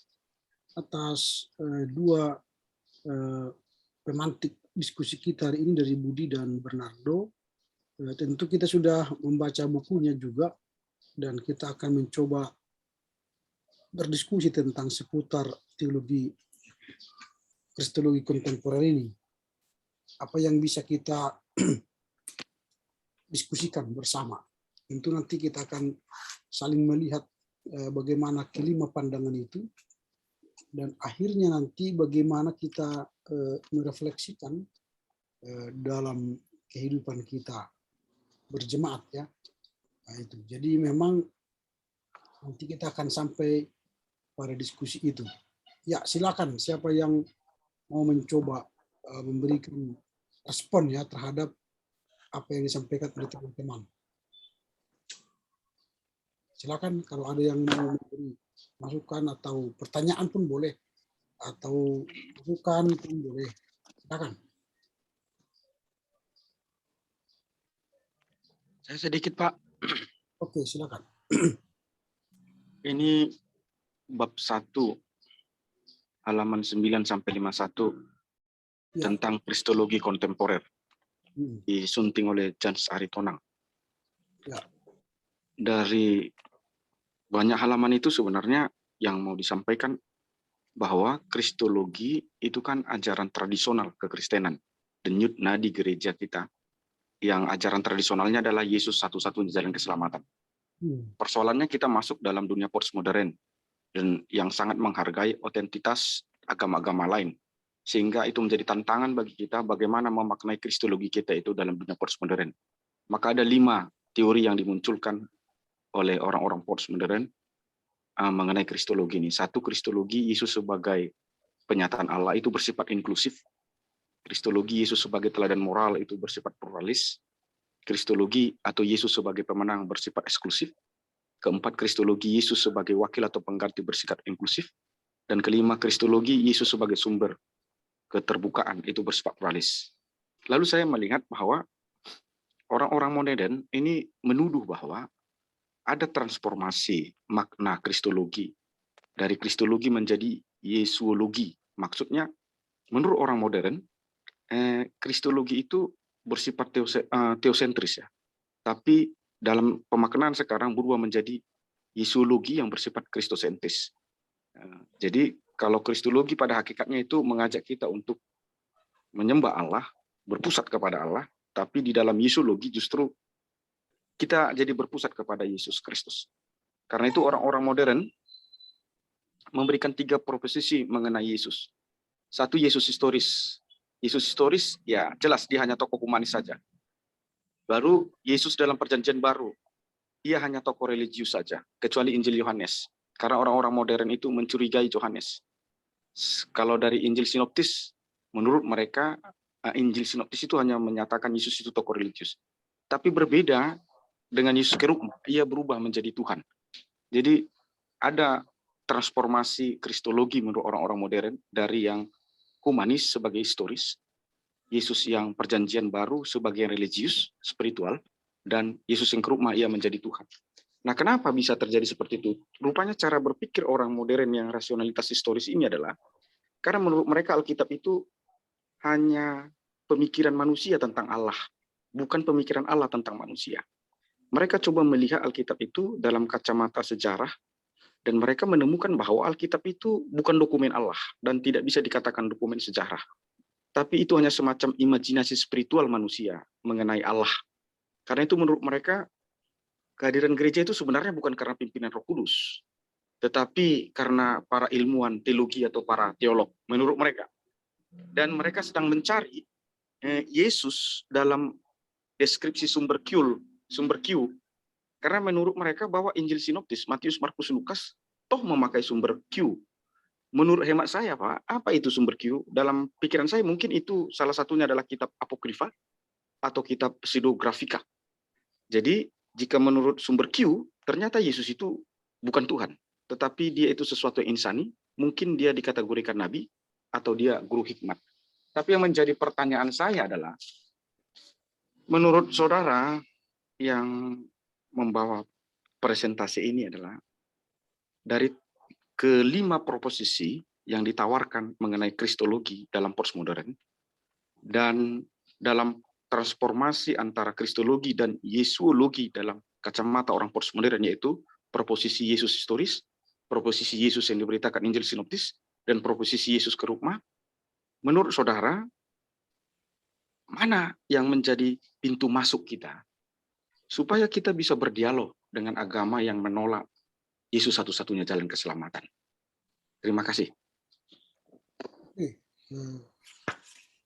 atas dua pemantik diskusi kita hari ini dari Budi dan Bernardo. Tentu kita sudah membaca bukunya juga, dan kita akan mencoba berdiskusi tentang seputar teologi kristologi kontemporer ini. Apa yang bisa kita diskusikan bersama. Tentu nanti kita akan saling melihat bagaimana kelima pandangan itu, dan akhirnya nanti bagaimana kita merefleksikan dalam kehidupan kita berjemaat, ya. Nah, itu. Jadi memang nanti kita akan sampai pada diskusi itu. Ya, silakan siapa yang mau mencoba memberikan respon, ya, terhadap apa yang disampaikan oleh teman-teman. Silakan kalau ada yang mau memberi masukan atau pertanyaan pun boleh, atau masukan pun boleh. Silakan. Saya sedikit, Pak. Oke, silakan. Ini bab 1 halaman 9 sampai 51 Ya. tentang kristologi kontemporer disunting oleh Jans Aritonang. Ya. Dari banyak halaman itu sebenarnya yang mau disampaikan bahwa kristologi itu kan ajaran tradisional kekristenan, denyut nadi gereja kita, yang ajaran tradisionalnya adalah Yesus satu-satunya jalan keselamatan. Persoalannya kita masuk dalam dunia postmodern dan yang sangat menghargai otentitas agama-agama lain, sehingga itu menjadi tantangan bagi kita bagaimana memaknai kristologi kita itu dalam dunia postmodern. Maka ada 5 teori yang dimunculkan oleh orang-orang postmodern mengenai kristologi ini. 1, kristologi Yesus sebagai penyataan Allah itu bersifat inklusif. Kristologi Yesus sebagai teladan moral itu bersifat pluralis. Kristologi atau Yesus sebagai pemenang bersifat eksklusif. Keempat, kristologi Yesus sebagai wakil atau pengganti bersifat inklusif. Dan kelima, kristologi Yesus sebagai sumber keterbukaan itu bersifat pluralis. Lalu saya melihat bahwa orang-orang modern ini menuduh bahwa ada transformasi makna kristologi dari kristologi menjadi yesuologi. Maksudnya, menurut orang modern, kristologi itu bersifat teosentris, ya. Tapi dalam pemaknaan sekarang berubah menjadi yesuologi yang bersifat kristosentris. Jadi kalau kristologi pada hakikatnya itu mengajak kita untuk menyembah Allah, berpusat kepada Allah, tapi di dalam yesuologi justru kita jadi berpusat kepada Yesus Kristus. Karena itu orang-orang modern memberikan 3 proposisi mengenai Yesus. 1, Yesus historis. Yesus historis, ya jelas dia hanya tokoh humanis saja. Baru Yesus dalam perjanjian baru, ia hanya tokoh religius saja, kecuali Injil Yohanes. Karena orang-orang modern itu mencurigai Yohanes. Kalau dari Injil Sinoptis, menurut mereka, Injil Sinoptis itu hanya menyatakan Yesus itu tokoh religius. Tapi berbeda dengan Yesus Kerugma, ia berubah menjadi Tuhan. Jadi ada transformasi kristologi menurut orang-orang modern dari yang humanis sebagai historis, Yesus yang perjanjian baru sebagai religius, spiritual, dan Yesus yang kerugma ia menjadi Tuhan. Nah, kenapa bisa terjadi seperti itu? Rupanya cara berpikir orang modern yang rasionalitas historis ini adalah karena menurut mereka Alkitab itu hanya pemikiran manusia tentang Allah, bukan pemikiran Allah tentang manusia. mereka coba melihat Alkitab itu dalam kacamata sejarah, dan mereka menemukan bahwa Alkitab itu bukan dokumen Allah dan tidak bisa dikatakan dokumen sejarah. Tapi itu hanya semacam imajinasi spiritual manusia mengenai Allah. Karena itu menurut mereka, kehadiran gereja itu sebenarnya bukan karena pimpinan Roh Kudus, tetapi karena para ilmuwan teologi atau para teolog menurut mereka. Dan mereka sedang mencari Yesus dalam deskripsi sumber Q, karena menurut mereka bahwa Injil Sinoptis, Matius, Markus, Lukas, toh memakai sumber Q. Menurut hemat saya, Pak, apa itu sumber Q? Dalam pikiran saya mungkin itu salah satunya adalah kitab apokrifa atau kitab pseudografika. Jadi, jika menurut sumber Q, ternyata Yesus itu bukan Tuhan, tetapi dia itu sesuatu yang insani, mungkin dia dikategorikan nabi, atau dia guru hikmat. Tapi yang menjadi pertanyaan saya adalah, menurut saudara yang membawa presentasi ini adalah, dari kelima proposisi yang ditawarkan mengenai kristologi dalam postmodern, dan dalam transformasi antara kristologi dan yesuologi dalam kacamata orang postmodern, yaitu proposisi Yesus historis, proposisi Yesus yang diberitakan Injil Sinoptis, dan proposisi Yesus kerugma, menurut saudara, mana yang menjadi pintu masuk kita supaya kita bisa berdialog dengan agama yang menolak Yesus satu-satunya jalan keselamatan? Terima kasih. Oke,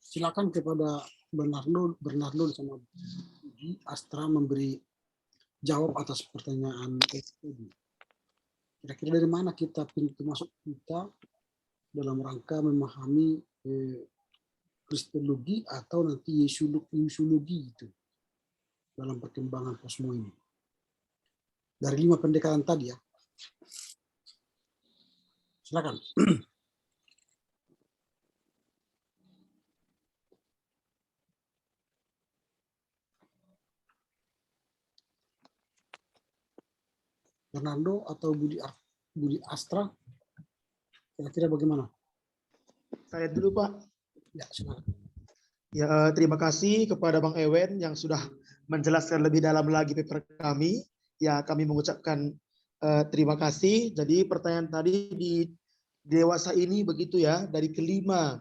silakan kepada Bernardo sama Astra memberi jawab atas pertanyaan ini. Kira-kira dari mana kita pintu masuk kita dalam rangka memahami kristologi atau nanti yesuologi itu dalam perkembangan posmo ini. Dari 5 pendekatan tadi ya. Silakan. Fernando atau Budi Astra, kira-kira bagaimana? Saya dulu, Pak. Ya, silakan. Ya, terima kasih kepada Bang Ewen yang sudah menjelaskan lebih dalam lagi paper kami. Ya, kami mengucapkan terima kasih. Jadi pertanyaan tadi di dewasa ini begitu ya, dari kelima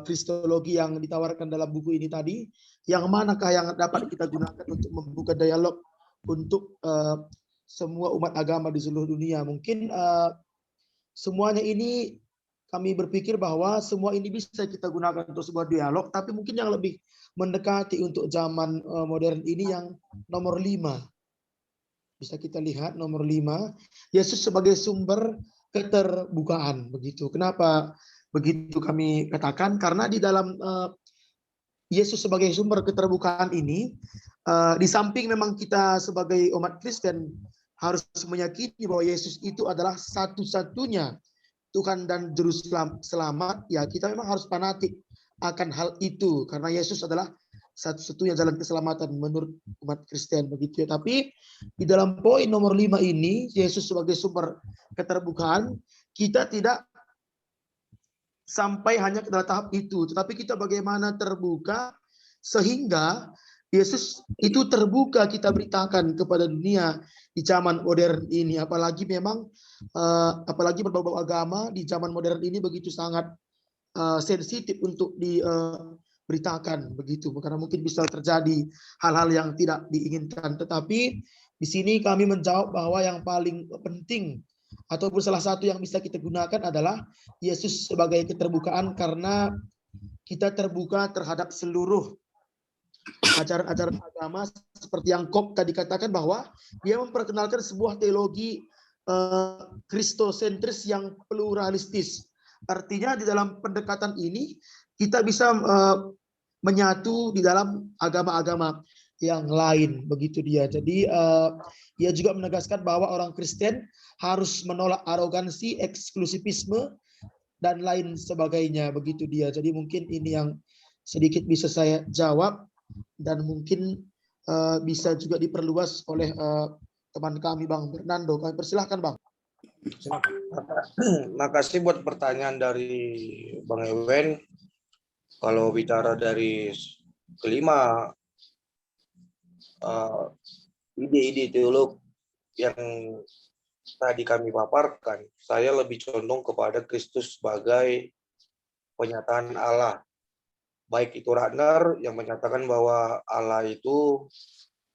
kristologi yang ditawarkan dalam buku ini tadi, yang manakah yang dapat kita gunakan untuk membuka dialog untuk semua umat agama di seluruh dunia? Mungkin semuanya ini kami berpikir bahwa semua ini bisa kita gunakan untuk sebuah dialog, tapi mungkin yang lebih mendekati untuk zaman modern ini yang nomor 5. Bisa kita lihat nomor 5, Yesus sebagai sumber keterbukaan, begitu. Kenapa begitu kami katakan? Karena di dalam Yesus sebagai sumber keterbukaan ini, di samping memang kita sebagai umat Kristen harus meyakini bahwa Yesus itu adalah satu-satunya Tuhan dan Juru Selamat, ya kita memang harus fanatik akan hal itu, karena Yesus adalah satu-satunya jalan keselamatan menurut umat Kristen, begitu ya. Tapi di dalam poin nomor 5 ini, Yesus sebagai sumber keterbukaan, kita tidak sampai hanya ke dalam tahap itu, tetapi kita bagaimana terbuka sehingga Yesus itu terbuka kita beritakan kepada dunia di zaman modern ini, apalagi memang apalagi berbau agama di zaman modern ini begitu sangat sensitif untuk diberitakan, begitu, karena mungkin bisa terjadi hal-hal yang tidak diinginkan. Tetapi di sini kami menjawab bahwa yang paling penting ataupun salah satu yang bisa kita gunakan adalah Yesus sebagai keterbukaan, karena kita terbuka terhadap seluruh ajaran-ajaran agama, seperti yang Kop tadi katakan bahwa dia memperkenalkan sebuah teologi kristosentris yang pluralistis. Artinya di dalam pendekatan ini kita bisa menyatu di dalam agama-agama yang lain, begitu dia. Jadi ia juga menegaskan bahwa orang Kristen harus menolak arogansi, eksklusivisme, dan lain sebagainya, begitu dia. Jadi mungkin ini yang sedikit bisa saya jawab, dan mungkin bisa juga diperluas oleh teman kami Bang Fernando. Kami persilahkan Bang. Silakan. Makasih buat pertanyaan dari Bang Ewen. Kalau bicara dari kelima ide-ide teolog yang tadi kami paparkan, saya lebih condong kepada Kristus sebagai penyataan Allah. Baik itu Ratner yang menyatakan bahwa Allah itu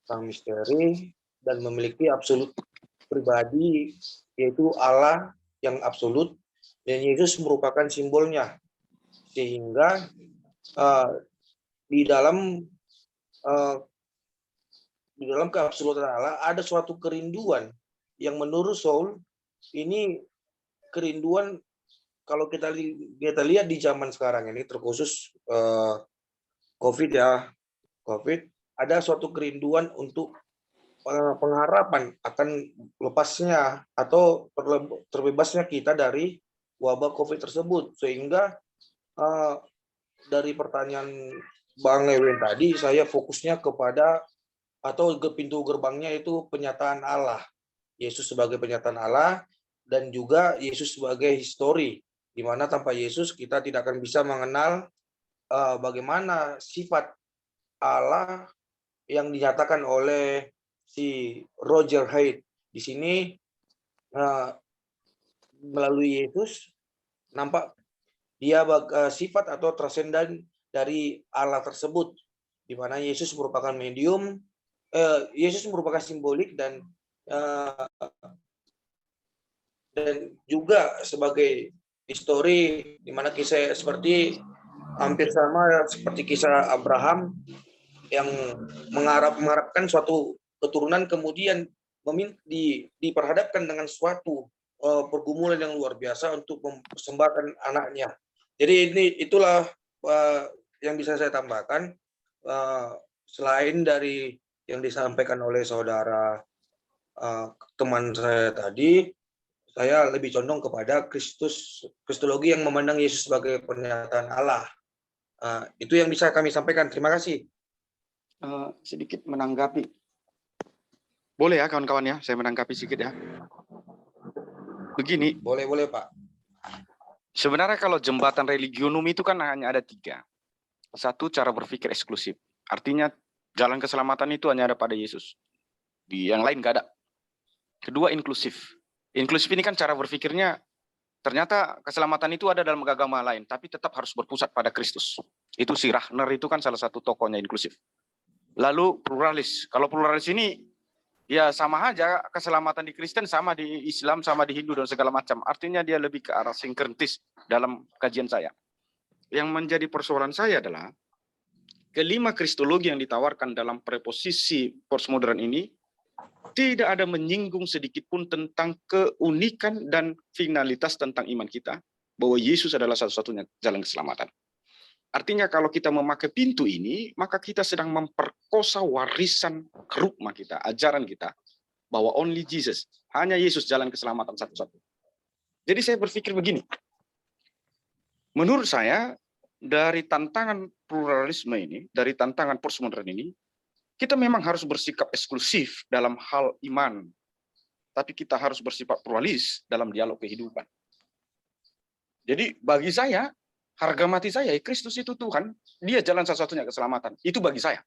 sang misteri dan memiliki absolut pribadi, yaitu Allah yang absolut, dan Yesus merupakan simbolnya. Sehingga di dalam keabsolutan Allah ada suatu kerinduan yang menurut Saul ini kerinduan. Kalau kita lihat di zaman sekarang ini, terkhusus COVID ya, COVID, ada suatu kerinduan untuk pengharapan akan lepasnya atau terbebasnya kita dari wabah COVID tersebut. Sehingga dari pertanyaan Bang Ewen tadi, saya fokusnya kepada atau pintu gerbangnya itu penyataan Allah. Yesus sebagai penyataan Allah dan juga Yesus sebagai histori. Di mana tanpa Yesus kita tidak akan bisa mengenal bagaimana sifat Allah yang dinyatakan oleh si Roger Haidt. Di sini melalui Yesus nampak dia sifat atau transendan dari Allah tersebut, di mana Yesus merupakan medium, Yesus merupakan simbolik dan juga sebagai histori, di mana kisah seperti hampir sama seperti kisah Abraham yang mengharapkan suatu keturunan, kemudian diperhadapkan dengan suatu pergumulan yang luar biasa untuk mempersembahkan anaknya. Jadi itulah yang bisa saya tambahkan, selain dari yang disampaikan oleh saudara teman saya tadi. Saya lebih condong kepada Kristologi yang memandang Yesus sebagai pernyataan Allah. Itu yang bisa kami sampaikan. Terima kasih. Sedikit menanggapi. Boleh ya kawan-kawan ya, saya menanggapi sedikit ya. Begini. Boleh Pak. Sebenarnya kalau jembatan religionum itu kan hanya ada 3. Satu, cara berpikir eksklusif. Artinya jalan keselamatan itu hanya ada pada Yesus. Di yang lain nggak ada. Kedua, inklusif. Inklusif ini kan cara berpikirnya, ternyata keselamatan itu ada dalam agama lain, tapi tetap harus berpusat pada Kristus. Itu si Rahner itu kan salah satu tokohnya inklusif. Lalu pluralis. Kalau pluralis ini, ya sama aja keselamatan di Kristen, sama di Islam, sama di Hindu, dan segala macam. Artinya dia lebih ke arah sinkretis dalam kajian saya. Yang menjadi persoalan saya adalah, kelima kristologi yang ditawarkan dalam preposisi postmodern ini, tidak ada menyinggung sedikit pun tentang keunikan dan finalitas tentang iman kita, bahwa Yesus adalah satu-satunya jalan keselamatan. Artinya kalau kita memakai pintu ini, maka kita sedang memperkosa warisan kerugma kita, ajaran kita, bahwa only Jesus, hanya Yesus jalan keselamatan satu-satu. Jadi saya berpikir begini, menurut saya, dari tantangan pluralisme ini, dari tantangan postmodern ini, kita memang harus bersikap eksklusif dalam hal iman, tapi kita harus bersifat pluralis dalam dialog kehidupan. Jadi bagi saya, harga mati saya, Kristus itu Tuhan, dia jalan satu-satunya keselamatan. Itu bagi saya.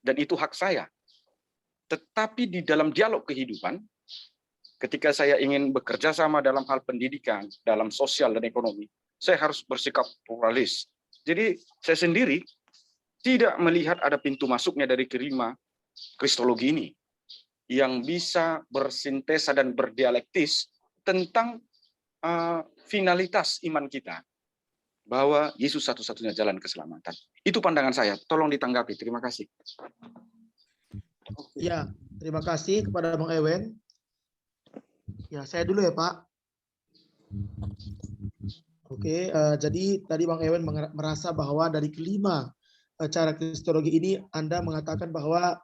Dan itu hak saya. Tetapi di dalam dialog kehidupan, ketika saya ingin bekerja sama dalam hal pendidikan, dalam sosial dan ekonomi, saya harus bersikap pluralis. Jadi saya sendiri tidak melihat ada pintu masuknya dari kelima kristologi ini yang bisa bersintesa dan berdialektis tentang finalitas iman kita, bahwa Yesus satu-satunya jalan keselamatan. Itu pandangan saya. Tolong ditanggapi. Terima kasih. Ya, terima kasih kepada Bang Ewen. Ya, saya dulu ya Pak. Oke, jadi tadi Bang Ewen merasa bahwa dari kelima cara kristologi ini Anda mengatakan bahwa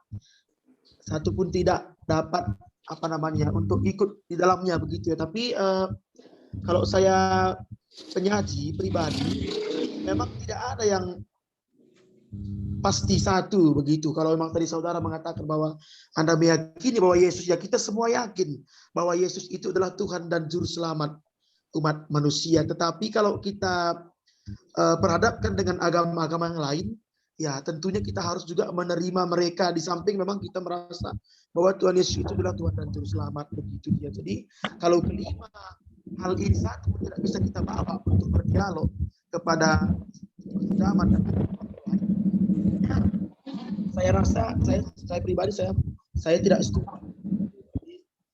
satu pun tidak dapat untuk ikut di dalamnya begitu ya. Tapi kalau saya penyaji pribadi, memang tidak ada yang pasti satu begitu. Kalau memang tadi saudara mengatakan bahwa Anda meyakini bahwa Yesus, ya kita semua yakin bahwa Yesus itu adalah Tuhan dan Juru Selamat umat manusia. Tetapi kalau kita perhadapkan dengan agama-agama yang lain, ya tentunya kita harus juga menerima mereka, di samping memang kita merasa bahwa Tuhan Yesus itu adalah Tuhan dan Juru Selamat, begitu dia. Jadi kalau kelima hal ini satu tidak bisa kita bawa untuk berdialog kepada zaman dan saya rasa saya pribadi saya tidak setuju.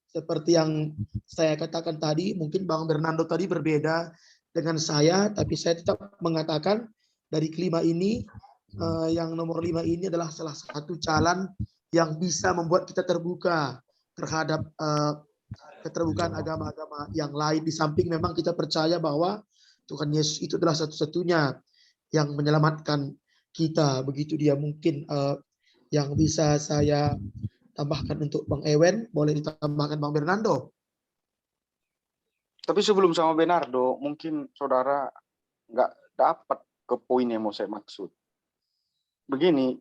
Seperti yang saya katakan tadi, mungkin Bang Bernardo tadi berbeda dengan saya, tapi saya tetap mengatakan dari kelima ini, yang nomor 5 ini adalah salah satu jalan yang bisa membuat kita terbuka terhadap keterbukaan agama-agama yang lain. Di samping memang kita percaya bahwa Tuhan Yesus itu adalah satu-satunya yang menyelamatkan kita, begitu dia. Mungkin yang bisa saya tambahkan untuk Bang Ewen, boleh ditambahkan Bang Bernardo. Tapi sebelum sama Bernardo, mungkin saudara nggak dapat ke poin yang mau saya maksud. Begini,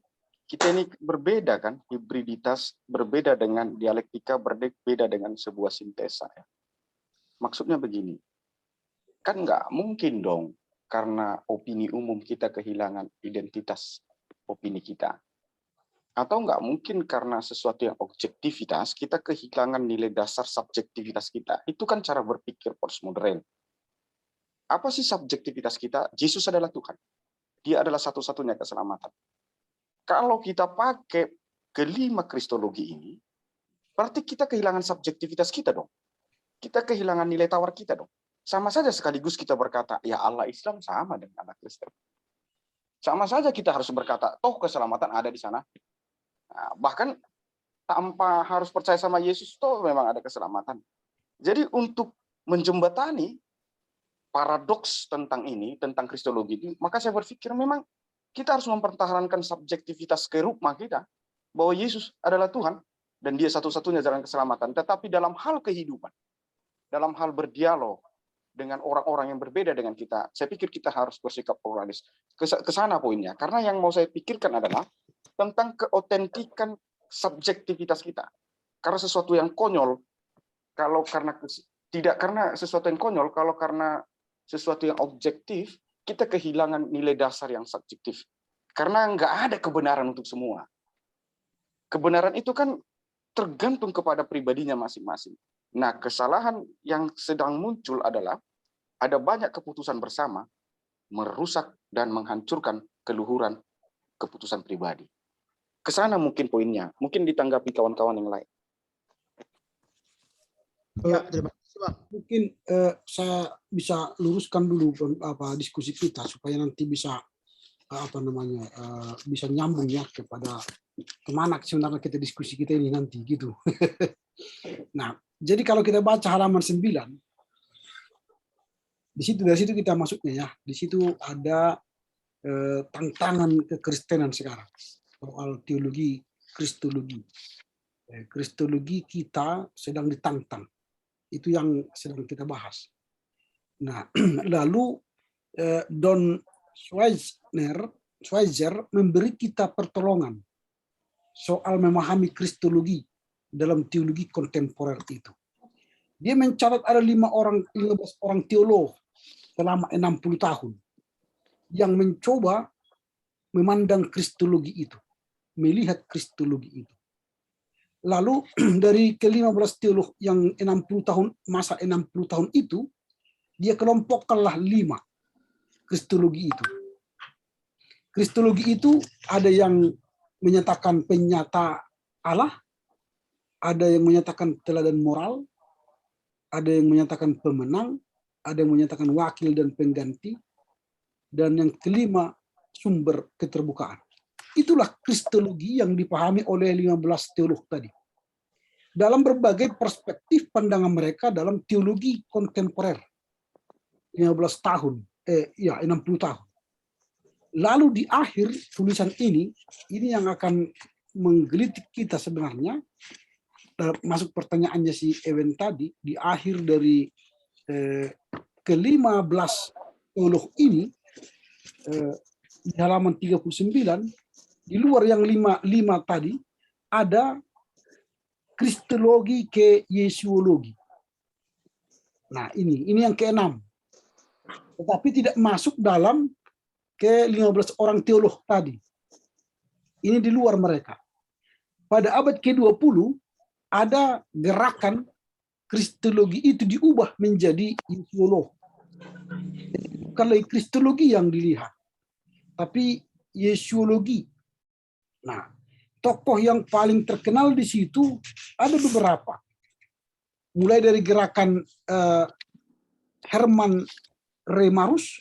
kita ini berbeda kan, hibriditas berbeda dengan dialektika, berbeda dengan sebuah sintesa. Ya. Maksudnya begini, kan nggak mungkin dong karena opini umum kita kehilangan identitas opini kita. Atau nggak mungkin karena sesuatu yang objektivitas, kita kehilangan nilai dasar subjektivitas kita. Itu kan cara berpikir postmodern. Apa sih subjektivitas kita? Yesus adalah Tuhan. Dia adalah satu-satunya keselamatan. Kalau kita pakai kelima kristologi ini, berarti kita kehilangan subjektivitas kita dong. Kita kehilangan nilai tawar kita dong. Sama saja sekaligus kita berkata, ya Allah Islam sama dengan Allah Kristen. Sama saja kita harus berkata, toh keselamatan ada di sana. Nah, bahkan tanpa harus percaya sama Yesus, toh memang ada keselamatan. Jadi untuk menjembatani paradoks tentang ini, tentang kristologi ini, maka saya berpikir memang kita harus mempertahankan subjektivitas kerugma kita, bahwa Yesus adalah Tuhan, dan dia satu-satunya jalan keselamatan. Tetapi dalam hal kehidupan, dalam hal berdialog dengan orang-orang yang berbeda dengan kita, saya pikir kita harus bersikap pluralis. Kesana poinnya. Karena yang mau saya pikirkan adalah tentang keotentikan subjektivitas kita. Karena sesuatu yang konyol, kalau karena tidak karena sesuatu yang konyol, kalau karena sesuatu yang objektif, kita kehilangan nilai dasar yang subjektif. Karena nggak ada kebenaran untuk semua. Kebenaran itu kan tergantung kepada pribadinya masing-masing. Nah, kesalahan yang sedang muncul adalah ada banyak keputusan bersama merusak dan menghancurkan keluhuran keputusan pribadi. Kesana mungkin poinnya. Mungkin ditanggapi kawan-kawan yang lain. Ya, terima kasih, Bang. Mungkin saya bisa luruskan dulu diskusi kita supaya nanti bisa bisa nyambung ya kepada kemana sebenarnya kita diskusi kita ini nanti gitu. Nah, jadi kalau kita baca halaman 9, dari situ kita masuknya ya. Di situ ada tantangan kekristenan sekarang soal teologi kristologi. Kristologi kita sedang ditantang. Itu yang sedang kita bahas. Nah, lalu Don Schweitzer memberi kita pertolongan soal memahami kristologi dalam teologi kontemporer itu. Dia mencatat ada 15 orang teolog selama 60 tahun yang mencoba memandang kristologi itu, melihat kristologi itu. Lalu dari ke-15 teolog yang 60 tahun, masa 60 tahun itu, dia kelompokkanlah 5 kristologi itu. Kristologi itu ada yang menyatakan penyata Allah, ada yang menyatakan teladan moral, ada yang menyatakan pemenang, ada yang menyatakan wakil dan pengganti, dan yang kelima sumber keterbukaan. Itulah kristologi yang dipahami oleh 15 teolog tadi. Dalam berbagai perspektif pandangan mereka dalam teologi kontemporer. 60 tahun. Lalu di akhir tulisan ini yang akan menggelitik kita sebenarnya, masuk pertanyaannya si Ewen tadi, di akhir dari ke-15 teolog ini, di halaman 39, di luar yang 5 tadi, ada kristologi ke Yesuologi. Nah, ini yang ke-6. Tetapi tidak masuk dalam ke 15 orang teolog tadi. Ini di luar mereka. Pada abad ke-20 ada gerakan kristologi itu diubah menjadi Yesuologi. Bukan lagi kristologi yang dilihat, tapi Yesuologi. Nah, tokoh yang paling terkenal di situ ada beberapa. Mulai dari gerakan Herman Remarus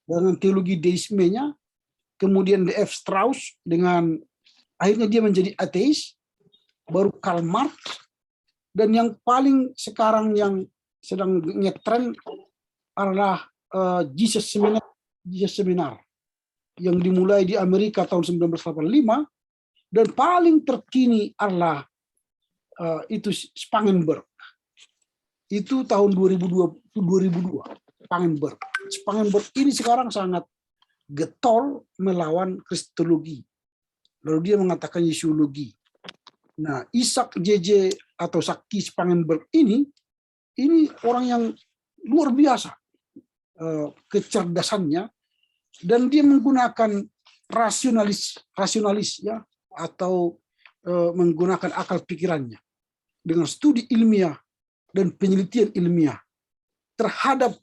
dengan teologi deismenya, kemudian D.F. Strauss dengan akhirnya dia menjadi ateis, baru Karl Marx, dan yang paling sekarang yang sedang ngetren adalah Jesus Seminar yang dimulai di Amerika tahun 1985, dan paling terkini adalah itu Spangenberg. Itu tahun 2002 Spangenberg. Spangenberg ini sekarang sangat getol melawan kristologi. Lalu dia mengatakan Yesuologi. Nah, Isaac J.J. atau Saki Spangenberg ini orang yang luar biasa kecerdasannya, dan dia menggunakan rasionalis ya, atau menggunakan akal pikirannya dengan studi ilmiah dan penelitian ilmiah terhadap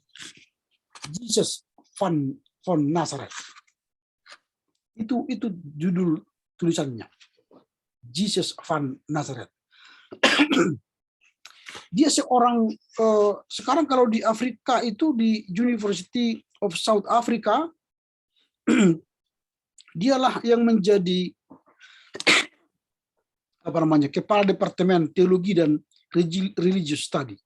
Jesus von Nazareth. Itu judul tulisannya, Jesus von Nazareth. Dia seorang sekarang kalau di Afrika itu di University of South Africa dialah yang menjadi kepala departemen teologi dan religious study.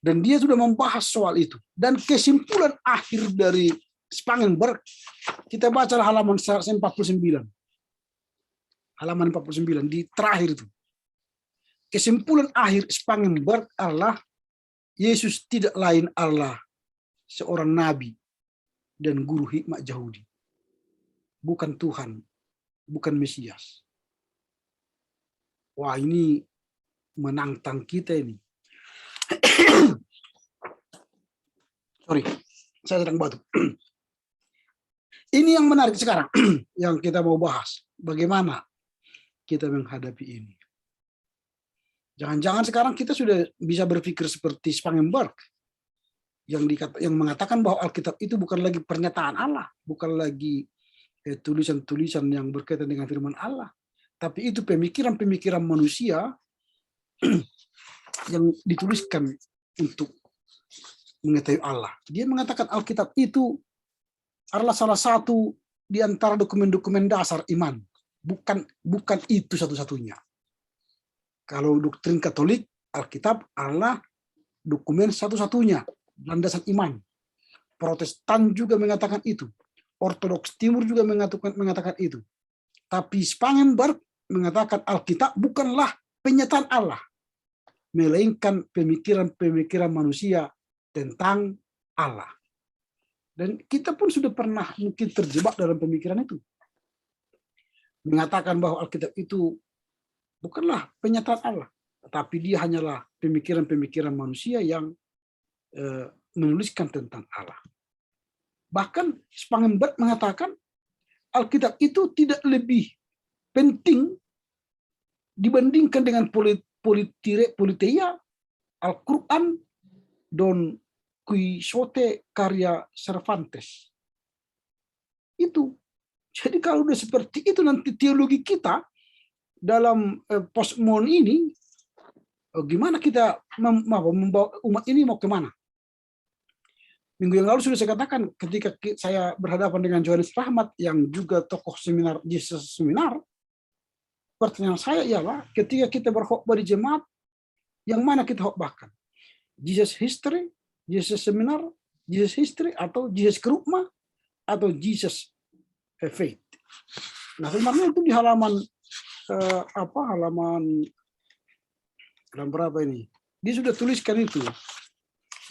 Dan dia sudah membahas soal itu. Dan kesimpulan akhir dari Spangenberg, kita baca halaman 49. Halaman 49 di terakhir itu. Kesimpulan akhir Spangenberg adalah Yesus tidak lain adalah seorang nabi dan guru hikmat Yahudi. Bukan Tuhan, bukan Mesias. Wah, ini menantang kita ini. Sorry, saya sedang batuk. Ini yang menarik sekarang yang kita mau bahas. Bagaimana kita menghadapi ini? Jangan-jangan sekarang kita sudah bisa berpikir seperti Spangenberg yang mengatakan bahwa Alkitab itu bukan lagi pernyataan Allah, bukan lagi tulisan-tulisan yang berkaitan dengan firman Allah, tapi itu pemikiran-pemikiran manusia yang dituliskan untuk mengetahui Allah. Dia mengatakan Alkitab itu adalah salah satu di antara dokumen-dokumen dasar iman. Bukan itu satu-satunya. Kalau doktrin Katolik, Alkitab adalah dokumen satu-satunya, landasan iman. Protestan juga mengatakan itu. Ortodoks Timur juga mengatakan itu. Tapi Spangenberg mengatakan Alkitab bukanlah penyataan Allah, melainkan pemikiran-pemikiran manusia tentang Allah. Dan kita pun sudah pernah mungkin terjebak dalam pemikiran itu. Mengatakan bahwa Alkitab itu bukanlah penyataan Allah, tetapi dia hanyalah pemikiran-pemikiran manusia yang menuliskan tentang Allah. Bahkan Spangenberg mengatakan Alkitab itu tidak lebih penting dibandingkan dengan Politeia, Al-Quran, Don Quixote karya Cervantes. Itu. Jadi kalau udah seperti itu nanti teologi kita dalam postmodern ini, gimana kita membawa umat ini mau kemana? Minggu yang lalu sudah saya katakan ketika saya berhadapan dengan Johannes Rahmat yang juga tokoh seminar Jesus Seminar, pertanyaan saya ialah ketika kita berkhotbah di jemaat, yang mana kita khotbahkan? Jesus History, Jesus Seminar, Jesus History, atau Jesus Kerugma, atau Jesus Faith. Nah, sebenarnya itu di halaman halaman berapa ini? Dia sudah tuliskan itu.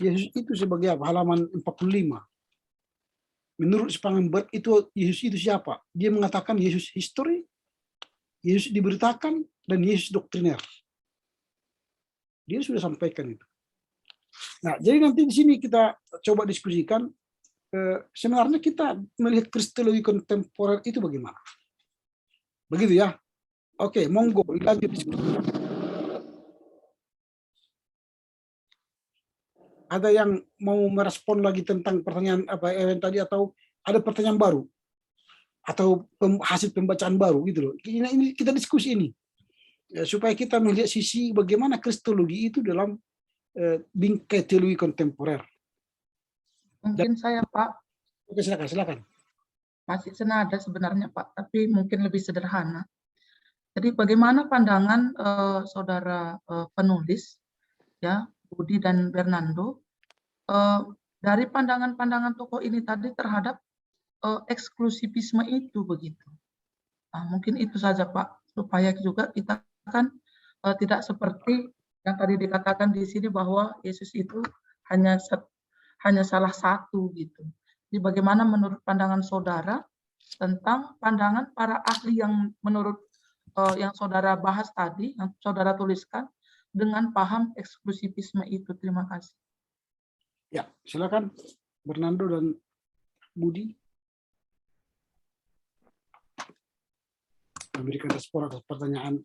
Yesus itu sebagai apa? Halaman 45. Menurut Spangenberg itu Yesus itu siapa? Dia mengatakan Yesus history, Yesus diberitakan, dan Yesus doktriner. Dia sudah sampaikan itu. Nah, jadi nanti di sini kita coba diskusikan sebenarnya kita melihat kristologi kontemporer itu bagaimana? Begitu ya. Oke, monggo lanjut diskusi. Ada yang mau merespon lagi tentang pertanyaan apa Ewen tadi, atau ada pertanyaan baru atau hasil pembacaan baru gitu loh. Ini kita diskusi ini ya, supaya kita melihat sisi bagaimana kristologi itu dalam bingkai teologi kontemporer. Mungkin saya Pak Oke, silakan. masih senada sebenarnya Pak, tapi mungkin lebih sederhana. Jadi bagaimana pandangan saudara penulis ya Budi dan Bernardo dari pandangan-pandangan tokoh ini tadi terhadap eksklusivisme itu begitu. Nah, mungkin itu saja Pak, supaya juga kita kan tidak seperti yang tadi dikatakan di sini bahwa Yesus itu hanya salah satu gitu. Jadi bagaimana menurut pandangan saudara tentang pandangan para ahli yang menurut yang saudara bahas tadi, yang saudara tuliskan dengan paham eksklusivisme itu. Terima kasih. Ya, silakan Bernardo dan Budi memberikan respon atas pertanyaan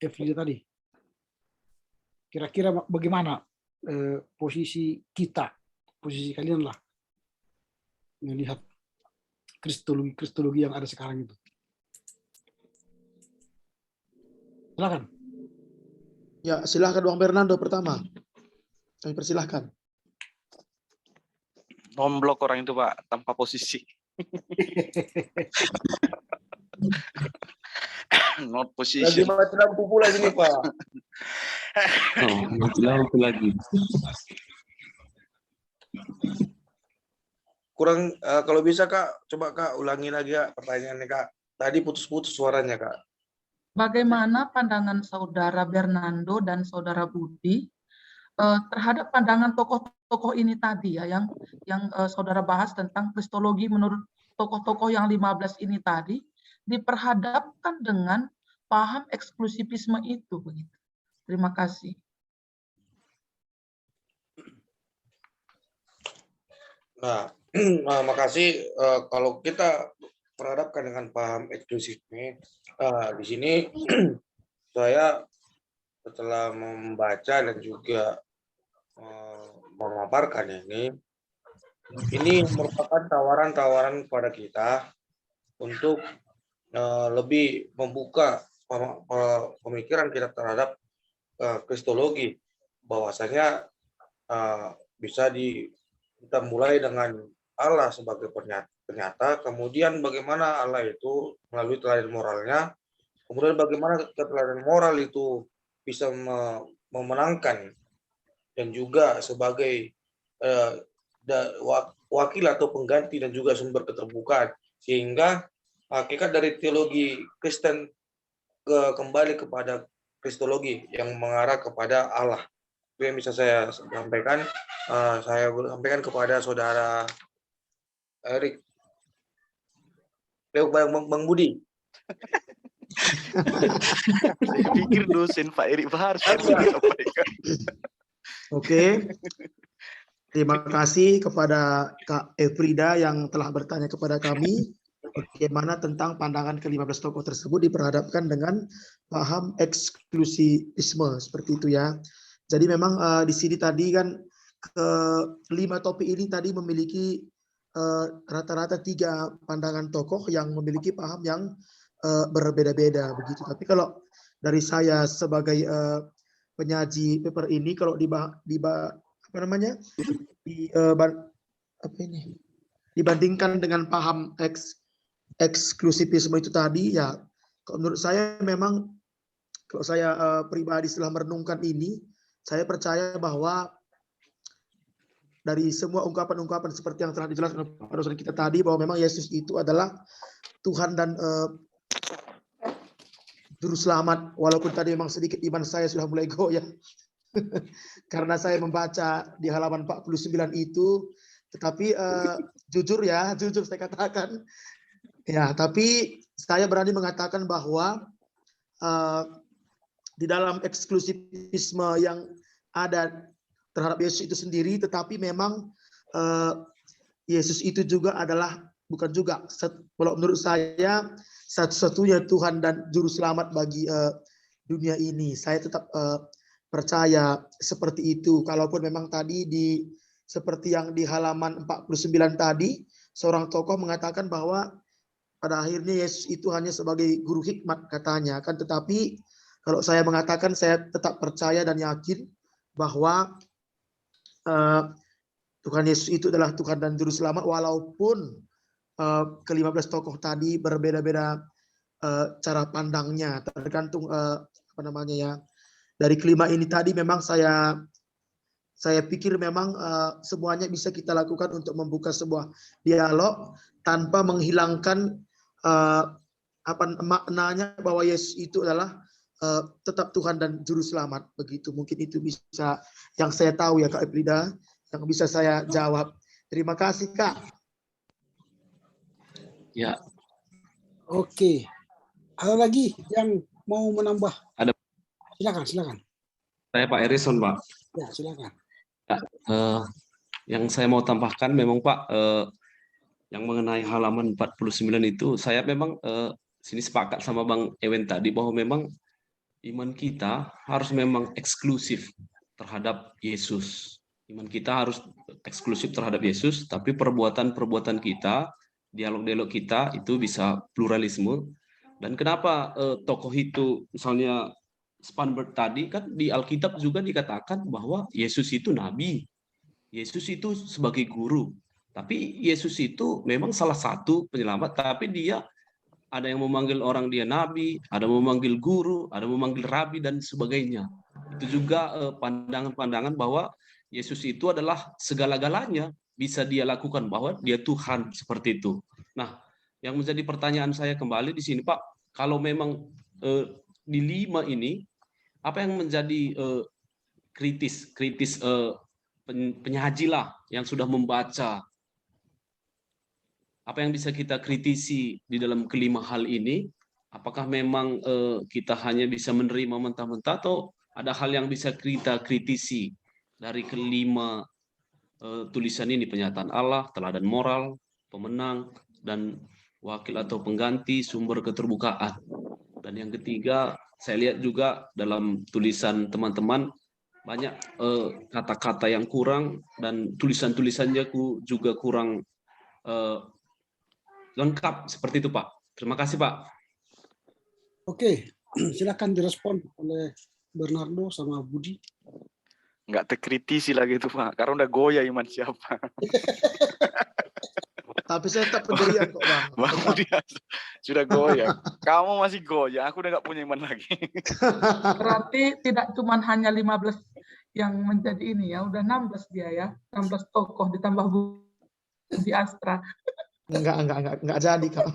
Evli tadi. Kira-kira bagaimana posisi kalian lah melihat kristologi yang ada sekarang itu. Silakan. Ya, silakan Bang Bernardo pertama. Kami persilahkan. Nomblok orang itu Pak, tanpa posisi. Not Lagi position. mati lampu pula sini Pak. Oh, mati lampu lagi. Kurang kalau bisa Kak, coba Kak ulangi lagi Kak pertanyaannya Kak. Tadi putus-putus suaranya Kak. Bagaimana pandangan saudara Bernardo dan saudara Budi terhadap pandangan tokoh-tokoh ini tadi ya, yang saudara bahas tentang kristologi menurut tokoh-tokoh yang 15 ini tadi diperhadapkan dengan paham eksklusivisme itu begitu. Terima kasih. Nah, makasih. Kalau kita perhadapkan dengan paham eksklusifnya, di sini saya setelah membaca dan juga memaparkan ini merupakan tawaran-tawaran kepada kita untuk lebih membuka pemikiran kita terhadap kristologi, bahwasanya bisa kita mulai dengan Allah sebagai penyata, kemudian bagaimana Allah itu melalui teladan moralnya, kemudian bagaimana ketika teladan moral itu bisa memenangkan dan juga sebagai wakil atau pengganti dan juga sumber keterbukaan, sehingga hakikat dari teologi Kristen kembali kepada kristologi yang mengarah kepada Allah. Itu yang bisa saya sampaikan. Saya sampaikan kepada saudara Erik. Bang Budi. Saya pikir dosen Pak Erik Bahar sampaikan. Oke. Terima kasih kepada Kak Efrida yang telah bertanya kepada kami bagaimana tentang pandangan ke-15 tokoh tersebut diperhadapkan dengan paham eksklusivisme seperti itu ya. Jadi memang di sini tadi kan ke-5 topik ini tadi memiliki rata-rata 3 pandangan tokoh yang memiliki paham yang berbeda-beda begitu. Tapi kalau dari saya sebagai penyaji paper ini, kalau dibandingkan dengan paham eksklusivisme itu tadi ya, menurut saya memang kalau saya pribadi setelah merenungkan ini, saya percaya bahwa dari semua ungkapan-ungkapan seperti yang telah dijelaskan oleh saudara kita tadi, bahwa memang Yesus itu adalah Tuhan dan Juru Selamat. Walaupun tadi memang sedikit iman saya sudah mulai goyah karena saya membaca di halaman 49 itu, tetapi jujur saya katakan ya, tapi saya berani mengatakan bahwa di dalam eksklusivisme yang ada terhadap Yesus itu sendiri, tetapi memang Yesus itu juga adalah, bukan juga, kalau menurut saya satu-satunya Tuhan dan Juru Selamat bagi dunia ini. Saya tetap percaya seperti itu. Kalaupun memang tadi seperti yang di halaman 49 tadi, seorang tokoh mengatakan bahwa pada akhirnya Yesus itu hanya sebagai guru hikmat katanya kan, tetapi kalau saya mengatakan saya tetap percaya dan yakin bahwa Tuhan Yesus itu adalah Tuhan dan Juru Selamat, walaupun ke-15 tokoh tadi berbeda-beda cara pandangnya, tergantung apa namanya ya. Dari kelima ini tadi memang saya pikir memang semuanya bisa kita lakukan untuk membuka sebuah dialog tanpa menghilangkan apa maknanya bahwa Yesus itu adalah tetap Tuhan dan Juru Selamat. Begitu, mungkin itu bisa yang saya tahu ya Kak Eplida, yang bisa saya jawab. Terima kasih Kak. Ya, Oke. Ada lagi yang mau menambah? Ada. Silakan. saya Pak Erison, Pak. Ya, silakan. Yang saya mau tambahkan memang Pak, yang mengenai halaman 49 itu, saya memang sini sepakat sama Bang Ewen tadi bahwa memang iman kita harus memang eksklusif terhadap Yesus. Iman kita harus eksklusif terhadap Yesus, tapi perbuatan-perbuatan kita, dialog-dialog kita itu bisa pluralisme. Dan kenapa tokoh itu, misalnya Spanberg tadi kan di Alkitab juga dikatakan bahwa Yesus itu nabi, Yesus itu sebagai guru. Tapi Yesus itu memang salah satu penyelamat, tapi dia ada yang memanggil orang dia nabi, ada yang memanggil guru, ada yang memanggil rabi, dan sebagainya. Itu juga pandangan-pandangan bahwa Yesus itu adalah segala-galanya, bisa dia lakukan, bahwa dia Tuhan, seperti itu. Nah, yang menjadi pertanyaan saya kembali di sini, Pak, kalau memang di 5 ini, apa yang menjadi kritis penyaji lah yang sudah membaca, apa yang bisa kita kritisi di dalam kelima hal ini? Apakah memang kita hanya bisa menerima mentah-mentah, atau ada hal yang bisa kita kritisi dari kelima tulisan ini? Pernyataan Allah, teladan moral, pemenang, dan wakil atau pengganti, sumber keterbukaan. Dan yang ketiga, saya lihat juga dalam tulisan teman-teman banyak kata-kata yang kurang, dan tulisan-tulisannya juga kurang lengkap, seperti itu Pak. Terima kasih Pak. Oke, silakan direspon oleh Bernardo sama Budi. Nggak terkritisi lagi itu Pak, karena udah goyah iman siapa. Tapi saya tetap pendirian kok Bang. Bang Budi sudah goyah. Kamu masih goyah, aku udah nggak punya iman lagi. Berarti tidak cuma hanya 15 yang menjadi ini ya, udah 16 dia ya, 16 tokoh ditambah Budi Astra. Enggak jadi Kak.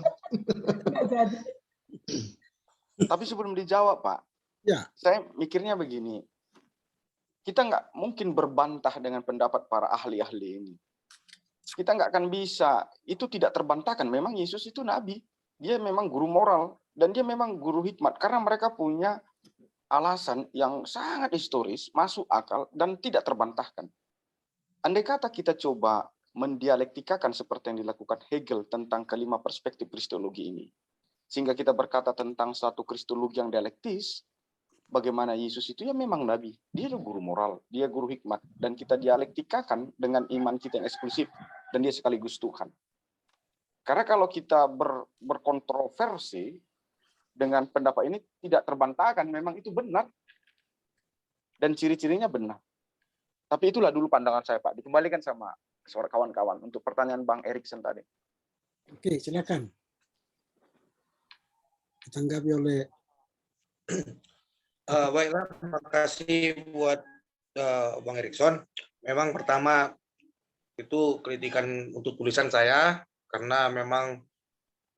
Nggak jadi. Tapi sebelum dijawab Pak, Ya. saya mikirnya begini, kita nggak mungkin berbantah dengan pendapat para ahli-ahli ini. Kita nggak akan bisa, itu tidak terbantahkan. Memang Yesus itu nabi, dia memang guru moral, dan dia memang guru hikmat, karena mereka punya alasan yang sangat historis, masuk akal, dan tidak terbantahkan. Andai kata kita coba mendialektikakan seperti yang dilakukan Hegel tentang kelima perspektif kristologi ini, sehingga kita berkata tentang satu kristologi yang dialektis, bagaimana Yesus itu ya memang nabi, dia guru moral, dia guru hikmat, dan kita dialektikakan dengan iman kita yang eksklusif, dan dia sekaligus Tuhan. Karena kalau kita berkontroversi dengan pendapat ini tidak terbantahkan, memang itu benar, dan ciri-cirinya benar. Tapi itulah dulu pandangan saya Pak, dikembalikan sama suara kawan-kawan untuk pertanyaan Bang Erikson tadi. Oke, silakan. Ditanggapi oleh Baiklah, terima kasih buat Bang Erikson. Memang pertama itu kritikan untuk tulisan saya, karena memang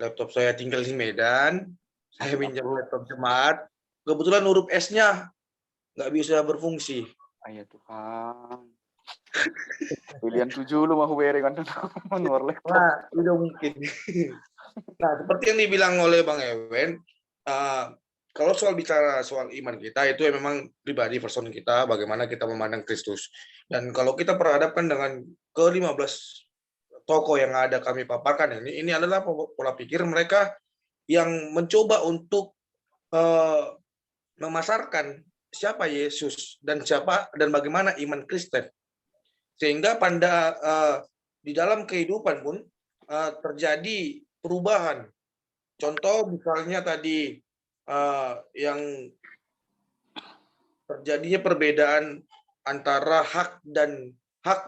laptop saya tinggal di Medan, saya pinjam laptop jemaat, kebetulan huruf S-nya nggak bisa berfungsi. Ayah Tuhan. Pilihan 7 lu mau wearing kan manual laptop. Nah, tidak mungkin. Nah, seperti yang dibilang oleh Bang Ewen, kalau bicara soal iman kita, itu memang pribadi person kita, bagaimana kita memandang Kristus. Dan kalau kita perhadapkan dengan ke-15 tokoh yang ada kami paparkan ini adalah pola pikir mereka yang mencoba untuk memasarkan siapa Yesus dan bagaimana iman Kristen, sehingga di dalam kehidupan pun terjadi perubahan. Contoh misalnya tadi yang terjadinya perbedaan antara hak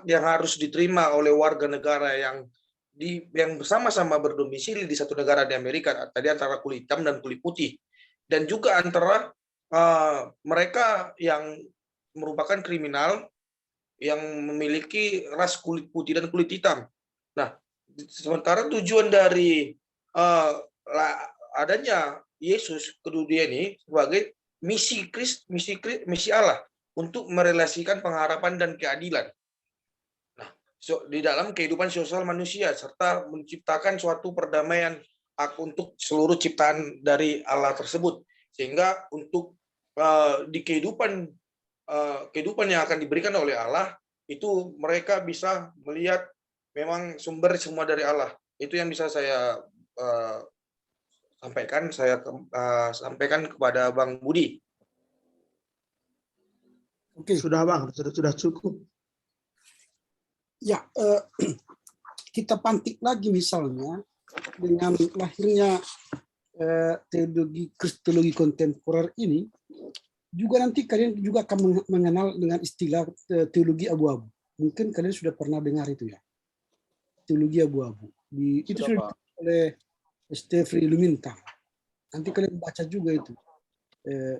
yang harus diterima oleh warga negara yang bersama-sama berdomisili di satu negara di Amerika, tadi antara kulit hitam dan kulit putih, dan juga antara mereka yang merupakan kriminal yang memiliki ras kulit putih dan kulit hitam. Nah, sementara tujuan dari adanya Yesus ke dunia ini sebagai misi Allah untuk merelasikan pengharapan dan keadilan. Nah, di dalam kehidupan sosial manusia serta menciptakan suatu perdamaian untuk seluruh ciptaan dari Allah tersebut, sehingga untuk di kehidupan yang akan diberikan oleh Allah itu mereka bisa melihat memang sumber semua dari Allah. Itu yang bisa saya sampaikan. Saya sampaikan kepada Bang Budi. Oke. Sudah Bang, sudah cukup. Ya, kita pantik lagi misalnya dengan lahirnya teologi kristologi kontemporer ini, juga nanti kalian juga akan mengenal dengan istilah teologi abu-abu. Mungkin kalian sudah pernah dengar itu ya, teologi abu-abu. Itu sudah ditulis oleh Stefri Lumintang. Nanti kalian baca juga itu.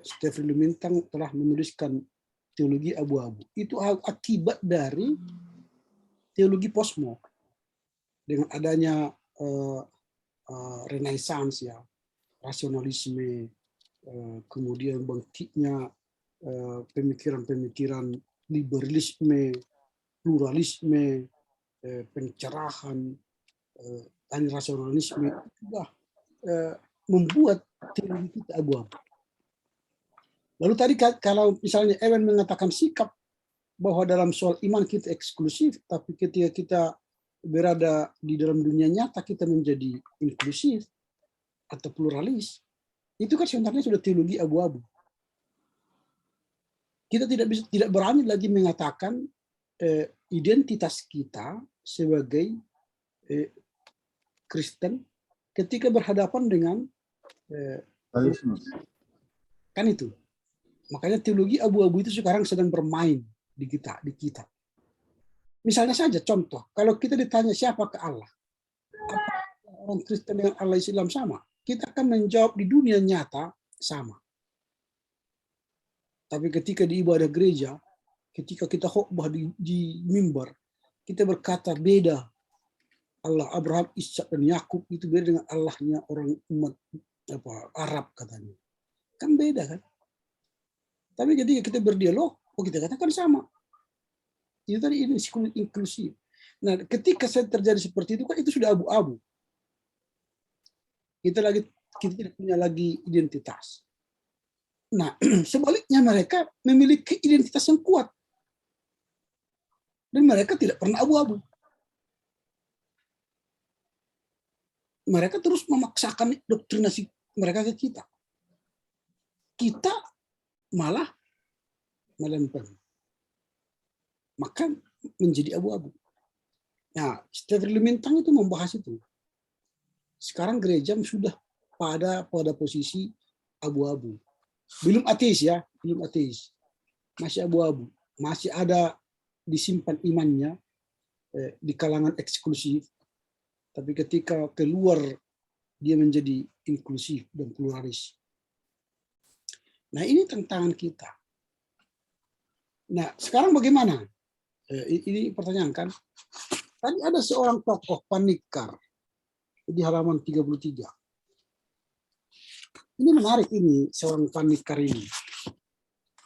Stefri Lumintang telah menuliskan teologi abu-abu. Itu akibat dari teologi posmo dengan adanya Renaissance ya, rasionalisme, kemudian bangkitnya pemikiran-pemikiran liberalisme, pluralisme, pencerahan, dan rasionalisme juga membuat teologi kita abu-abu. Lalu tadi kalau misalnya Ewen mengatakan sikap bahwa dalam soal iman kita eksklusif, tapi ketika kita berada di dalam dunia nyata kita menjadi inklusif atau pluralis, itu kan sebenarnya sudah teologi abu-abu. Kita tidak berani lagi mengatakan identitas kita sebagai Kristen ketika berhadapan dengan kan itu. Makanya teologi abu-abu itu sekarang sedang bermain di kita. Misalnya saja contoh, kalau kita ditanya siapa ke Allah, apakah orang Kristen dengan Allah Islam sama? Kita akan menjawab di dunia nyata sama. Tapi ketika di ibadah gereja, ketika kita khotbah di mimbar, kita berkata beda. Allah Abraham, Ishak dan Yakub itu beda dengan Allahnya orang umat Arab katanya. Kan beda kan? Tapi ketika kita berdialog, kita katakan sama. Itu tadi ini inklusif. Nah, ketika terjadi seperti itu kan itu sudah abu-abu. Kita tidak punya lagi identitas. Nah, sebaliknya mereka memiliki identitas yang kuat. Dan mereka tidak pernah abu-abu. Mereka terus memaksakan doktrinasi mereka ke kita. Kita malah melempem. Maka menjadi abu-abu. Nah, Stefri Lumintang itu membahas itu. Sekarang gereja sudah pada posisi abu-abu. Belum ateis ya, belum ateis. Masih abu-abu. Masih ada disimpan imannya di kalangan eksklusif. Tapi ketika keluar dia menjadi inklusif dan pluralis. Nah, ini tantangan kita. Nah, sekarang bagaimana? Ini pertanyaan kan. Tadi ada seorang tokoh Panikar di halaman 33. Ini menarik ini, seorang Panikar ini.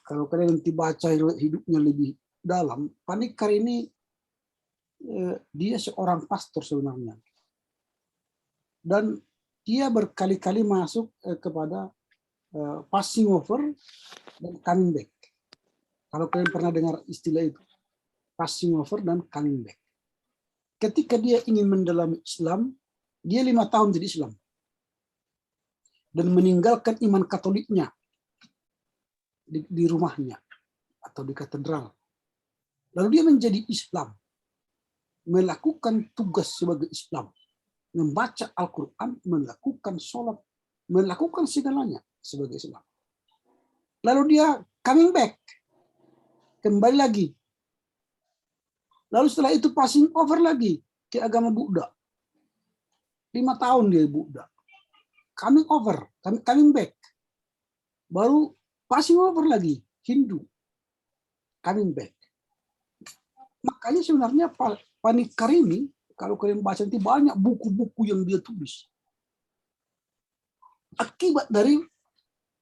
Kalau kalian nanti baca hidupnya lebih dalam, Panikar ini dia seorang pastor sebenarnya. Dan dia berkali-kali masuk kepada passing over dan coming back. Kalau kalian pernah dengar istilah itu, passing over dan coming back. ketika dia ingin mendalami Islam, dia 5 tahun jadi Islam. Dan meninggalkan iman Katoliknya di rumahnya atau di katedral. Lalu dia menjadi Islam, melakukan tugas sebagai Islam, membaca Al-Quran, melakukan sholat, melakukan segalanya sebagai Islam. Lalu dia coming back, kembali lagi. Lalu setelah itu passing over lagi ke agama Buddha. 5 tahun dia Buddha. Coming over, coming back. Baru passing over lagi, Hindu. Coming back. Makanya sebenarnya Panikkar ini, kalau kalian baca nanti banyak buku-buku yang dia tulis. Akibat dari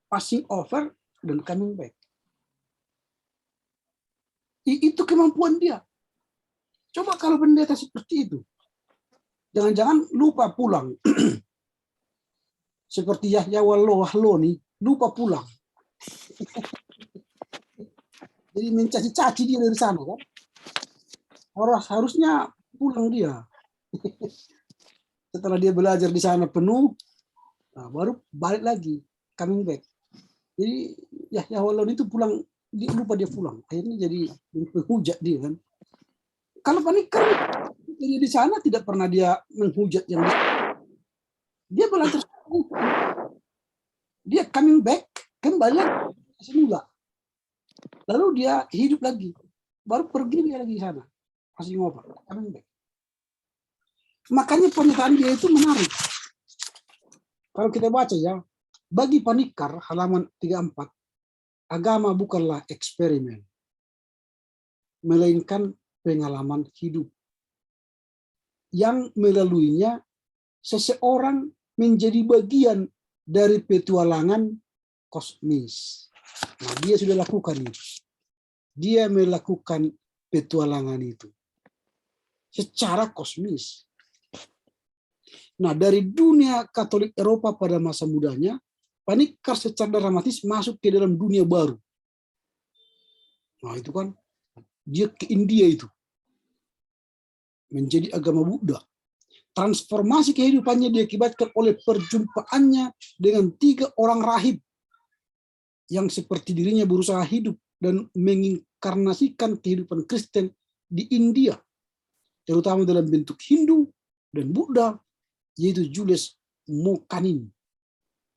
passing over dan coming back. Itu kemampuan dia. Coba kalau pendeta seperti itu. Jangan-jangan lupa pulang. Seperti Yahya Wahlo nih, lupa pulang. Jadi mencaci-caci dia dari sana kan. Harusnya pulang dia. Setelah dia belajar di sana penuh, nah, baru balik lagi, coming back. Jadi Yahya Wahlo itu pulang, lupa dia pulang. Akhirnya jadi menghujat dia kan. Kalau Panikkar dia di sana tidak pernah dia menghujat yang dia belajar. Dia coming back, kembali semula. Lalu dia hidup lagi. Baru pergi dia lagi di sana. Masih ngobrol, coming back. Makanya pernyataan dia itu menarik. Kalau kita baca ya, bagi Panikkar halaman 34, agama bukanlah eksperimen, melainkan pengalaman hidup. Yang melaluinya seseorang menjadi bagian dari petualangan kosmis. Nah, dia sudah lakukan itu. Dia melakukan petualangan itu secara kosmis. Nah, dari dunia Katolik Eropa pada masa mudanya, Panikkar secara dramatis masuk ke dalam dunia baru. Nah, itu kan dia ke India itu. Menjadi agama Buddha. Transformasi kehidupannya diakibatkan oleh perjumpaannya dengan 3 orang rahib yang seperti dirinya berusaha hidup dan menginkarnasikan kehidupan Kristen di India, terutama dalam bentuk Hindu dan Buddha, yaitu Jules Mokanin,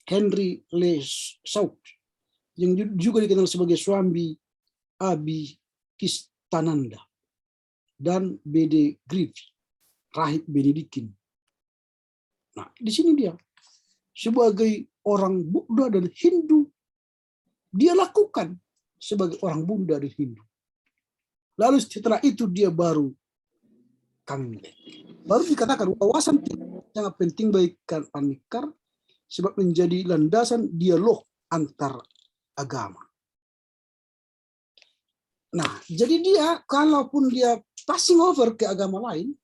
Henry Le Saut, yang juga dikenal sebagai Swami Abhikistananda, dan B.D. Griffith, rahib Benediktin. Nah, di sini dia sebagai orang Buddha dan Hindu, dia lakukan sebagai orang Buddha dan Hindu. Lalu setelah itu dia baru coming back. Baru dikatakan wawasan sangat penting bagi Panikkar sebab menjadi landasan dialog antar agama. Nah, jadi dia kalaupun dia passing over ke agama lain,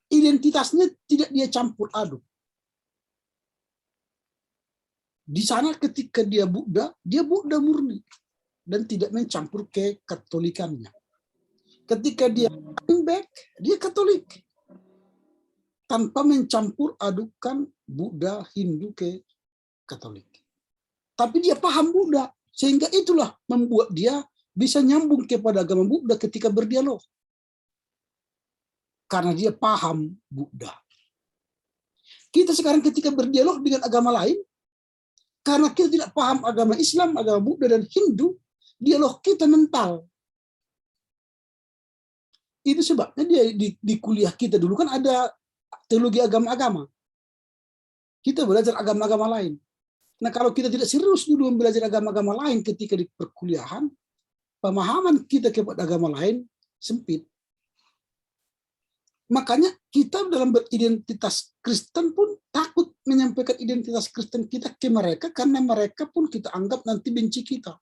identitasnya tidak dia campur aduk. Di sana ketika dia Buddha murni dan tidak mencampur ke Katolikannya. Ketika dia coming back, dia Katolik tanpa mencampur adukan Buddha Hindu ke Katolik. Tapi dia paham Buddha, sehingga itulah membuat dia bisa nyambung kepada agama Buddha ketika berdialog. Karena dia paham Buddha. Kita sekarang ketika berdialog dengan agama lain, karena kita tidak paham agama Islam, agama Buddha, dan Hindu, dialog kita mental. Itu sebabnya dia di kuliah kita dulu kan ada teologi agama-agama. Kita belajar agama-agama lain. Nah, kalau kita tidak serius dulu belajar agama-agama lain ketika di perkuliahan, pemahaman kita kepada agama lain sempit. Makanya kita dalam beridentitas Kristen pun takut menyampaikan identitas Kristen kita ke mereka karena mereka pun kita anggap nanti benci kita.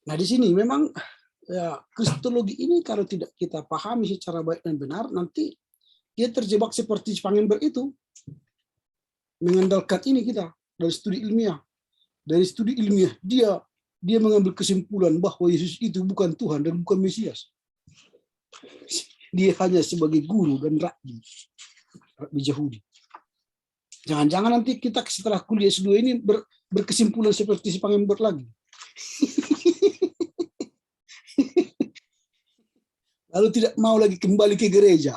Nah, di sini memang ya, kristologi ini kalau tidak kita pahami secara baik dan benar, nanti dia terjebak seperti Spangenberg itu. Mengandalkan ini kita dari studi ilmiah. Dari studi ilmiah dia mengambil kesimpulan bahwa Yesus itu bukan Tuhan dan bukan Mesias. Dia hanya sebagai guru dan rabbi Yahudi. Jangan-jangan nanti kita setelah kuliah S2 ini berkesimpulan seperti si Pangembert lagi. Lalu tidak mau lagi kembali ke gereja.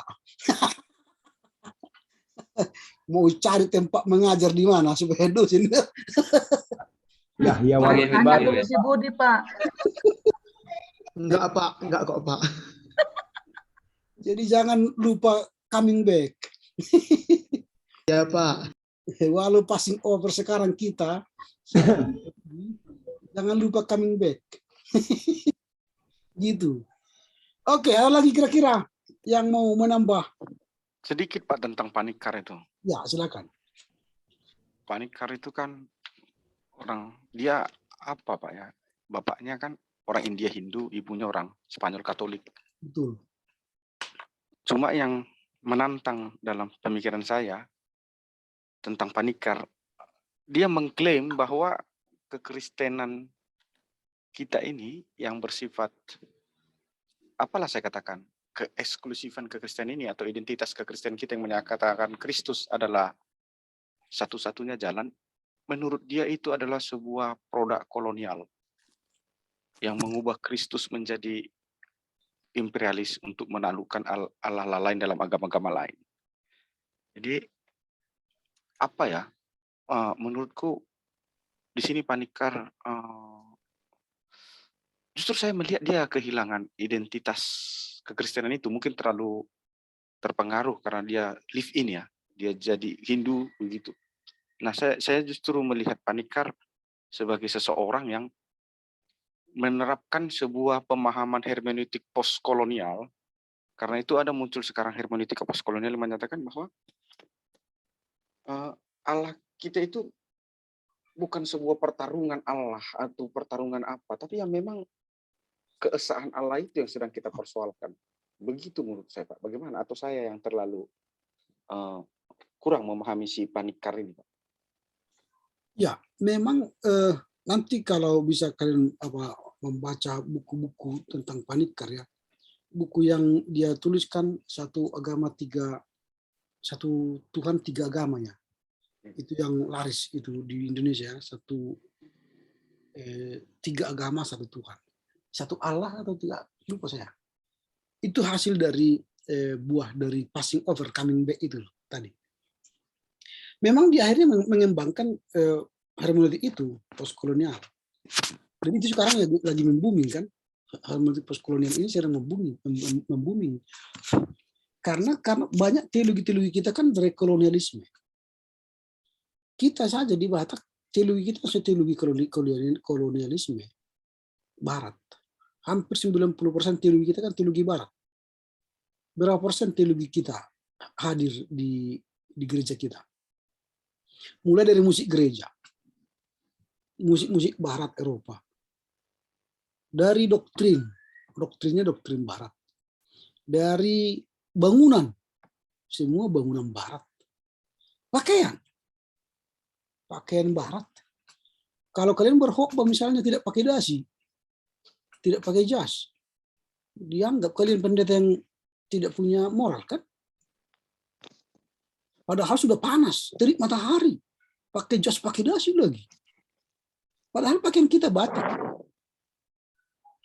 Mau cari tempat mengajar di mana supaya dosen. Yahya Oke, Wali Tanya Baru. dulu si Budi, Pak. Enggak, Pak. Enggak kok, Pak. Jadi jangan lupa coming back. Ya, Pak. Walau passing over sekarang kita, jangan lupa coming back. Gitu. Oke, ada lagi kira-kira yang mau menambah? Sedikit Pak tentang panikar itu. Ya, silakan. Panikar itu kan dia apa Pak ya? Bapaknya kan orang India Hindu, ibunya orang Spanyol Katolik. Betul. Cuma yang menantang dalam pemikiran saya tentang panikar, dia mengklaim bahwa kekristenan kita ini yang bersifat, apalah saya katakan, keeksklusifan kekristenan ini atau identitas kekristenan kita yang menyatakan Kristus adalah satu-satunya jalan, menurut dia itu adalah sebuah produk kolonial yang mengubah Kristus menjadi imperialis untuk menaklukkan Allah lain dalam agama-agama lain. Jadi apa ya? Menurutku di sini panikar justru saya melihat dia kehilangan identitas kekristenan itu, mungkin terlalu terpengaruh karena dia live in ya, dia jadi Hindu begitu. Nah, saya justru melihat panikar sebagai seseorang yang menerapkan sebuah pemahaman hermeneutik postkolonial, karena itu ada muncul sekarang hermeneutik postkolonial yang menyatakan bahwa Allah kita itu bukan sebuah pertarungan Allah atau pertarungan apa, tapi yang memang keesaan Allah itu yang sedang kita persoalkan. Begitu menurut saya, Pak. Bagaimana? Atau saya yang terlalu kurang memahami si panikar ini, Pak? Ya, memang nanti kalau bisa kalian membaca buku-buku tentang panikar ya, buku yang dia tuliskan satu Tuhan tiga agama ya, itu yang laris itu di Indonesia, tiga agama satu Tuhan, satu Allah atau tidak lupa saya. Itu hasil dari buah dari passing over coming back itu tadi. Memang di akhirnya mengembangkan hermeneutik itu postkolonial. Dan itu sekarang lagi membuming kan, hermeneutik postkolonial ini sedang membuming. Karena banyak teologi kita kan dari kolonialisme. Kita saja di Batak, teologi kita teologi kolonialisme Barat. Hampir 90% teologi kita kan teologi Barat. Berapa persen teologi kita hadir di gereja kita? Mulai dari musik gereja, musik Barat Eropa, dari doktrinnya doktrin Barat, dari bangunan, semua bangunan Barat, pakaian Barat. Kalau kalian berkhotbah misalnya tidak pakai dasi, tidak pakai jas, dianggap kalian pendeta yang tidak punya moral kan? Padahal sudah panas, terik matahari, pakai jas, pakai dasi lagi. Padahal pakaian kita batik.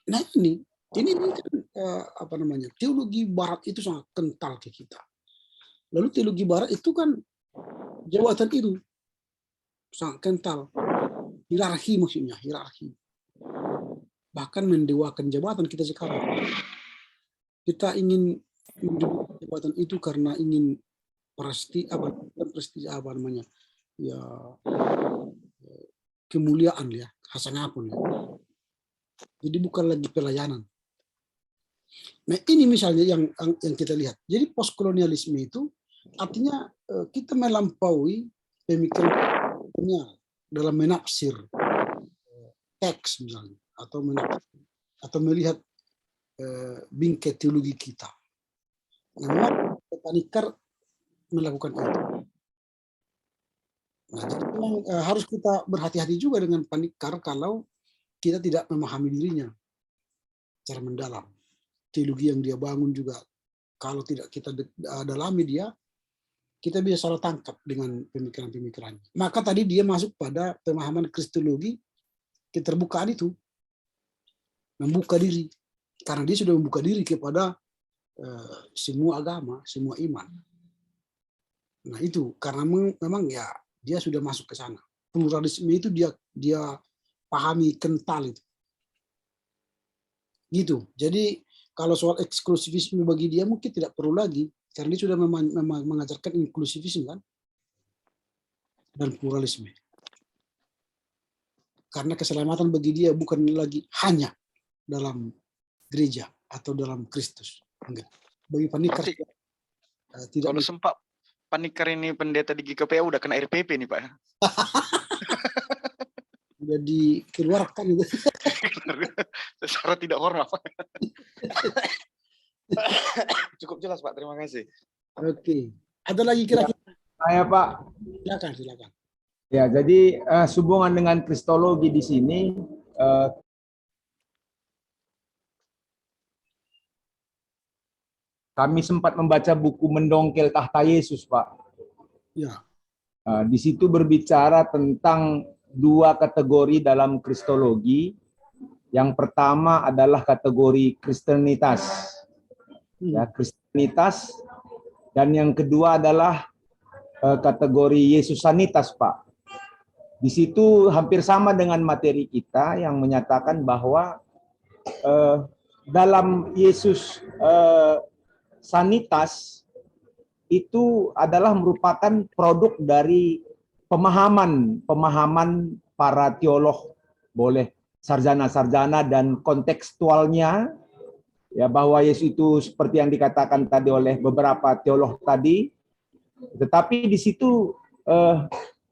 Nah ini kan teologi Barat itu sangat kental ke kita. Lalu teologi Barat itu kan jabatan itu sangat kental, hierarki maksudnya, hierarki. Bahkan mendewakan jabatan kita sekarang. Kita ingin jabatan itu karena ingin kemuliaan ya, hasanapun ya. Jadi bukan lagi pelayanan. Nah ini misalnya yang kita lihat. Jadi postkolonialisme itu artinya kita melampaui pemikiran kolonial dalam menafsir teks misalnya, atau melihat bingkai teologi kita. Nah, memang panikar melakukan itu. Nah, jadi memang harus kita berhati-hati juga dengan panikar kalau kita tidak memahami dirinya secara mendalam. teologi yang dia bangun juga, kalau tidak kita dalami dia, kita bisa salah tangkap dengan pemikiran-pemikirannya. Maka tadi dia masuk pada pemahaman kristologi keterbukaan itu, membuka diri, karena dia sudah membuka diri kepada semua agama, semua iman. Nah itu karena memang ya dia sudah masuk ke sana. Pluralisme itu dia pahami kental itu. Gitu. Jadi kalau soal eksklusivisme bagi dia mungkin tidak perlu lagi, karena dia sudah memang mengajarkan inklusivisme kan, dan pluralisme. Karena keselamatan bagi dia bukan lagi hanya dalam gereja atau dalam Kristus. Enggak. Bagi Panikar tidak. Kalau sempat Panikar ini pendeta di GKPA udah kena RPP nih Pak. Sudah dikeluarkan itu. Secara tidak hormat. Cukup jelas Pak, terima kasih. Oke. Ada lagi kira-kira? Saya Pak. Silakan. Ya, jadi sehubungan dengan kristologi di sini, kami sempat membaca buku Mendongkel Tahta Yesus, Pak. Ya. Di situ berbicara tentang dua kategori dalam kristologi. Yang pertama adalah kategori Kristenitas. Ya, Kristenitas. Dan yang kedua adalah kategori Yesusanitas, Pak. Di situ hampir sama dengan materi kita yang menyatakan bahwa dalam Yesus sanitas itu adalah merupakan produk dari pemahaman para teolog, boleh sarjana-sarjana dan kontekstualnya, ya, bahwa Yesus itu seperti yang dikatakan tadi oleh beberapa teolog tadi, tetapi di situ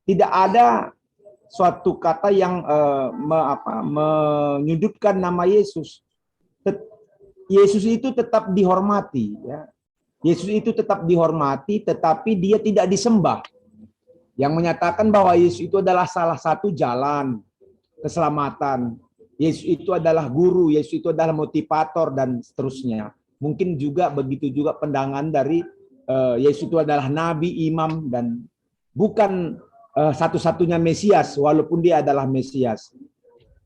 tidak ada suatu kata yang menyudutkan nama Yesus. Yesus itu tetap dihormati, ya. Yesus itu tetap dihormati, tetapi dia tidak disembah. Yang menyatakan bahwa Yesus itu adalah salah satu jalan keselamatan. Yesus itu adalah guru, Yesus itu adalah motivator dan seterusnya. Mungkin juga begitu juga pandangan dari Yesus itu adalah nabi, imam dan bukan satu-satunya Mesias, walaupun dia adalah Mesias.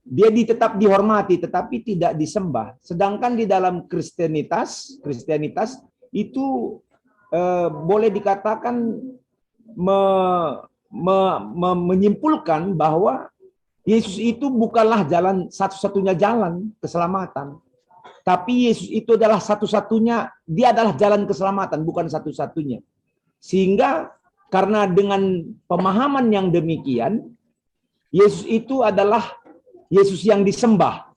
Dia tetap dihormati tetapi tidak disembah. Sedangkan di dalam Kristenitas itu boleh dikatakan menyimpulkan bahwa Yesus itu bukanlah satu-satunya jalan keselamatan. Tapi Yesus itu adalah satu-satunya, dia adalah jalan keselamatan, bukan satu-satunya. Sehingga karena dengan pemahaman yang demikian, Yesus itu adalah Yesus yang disembah.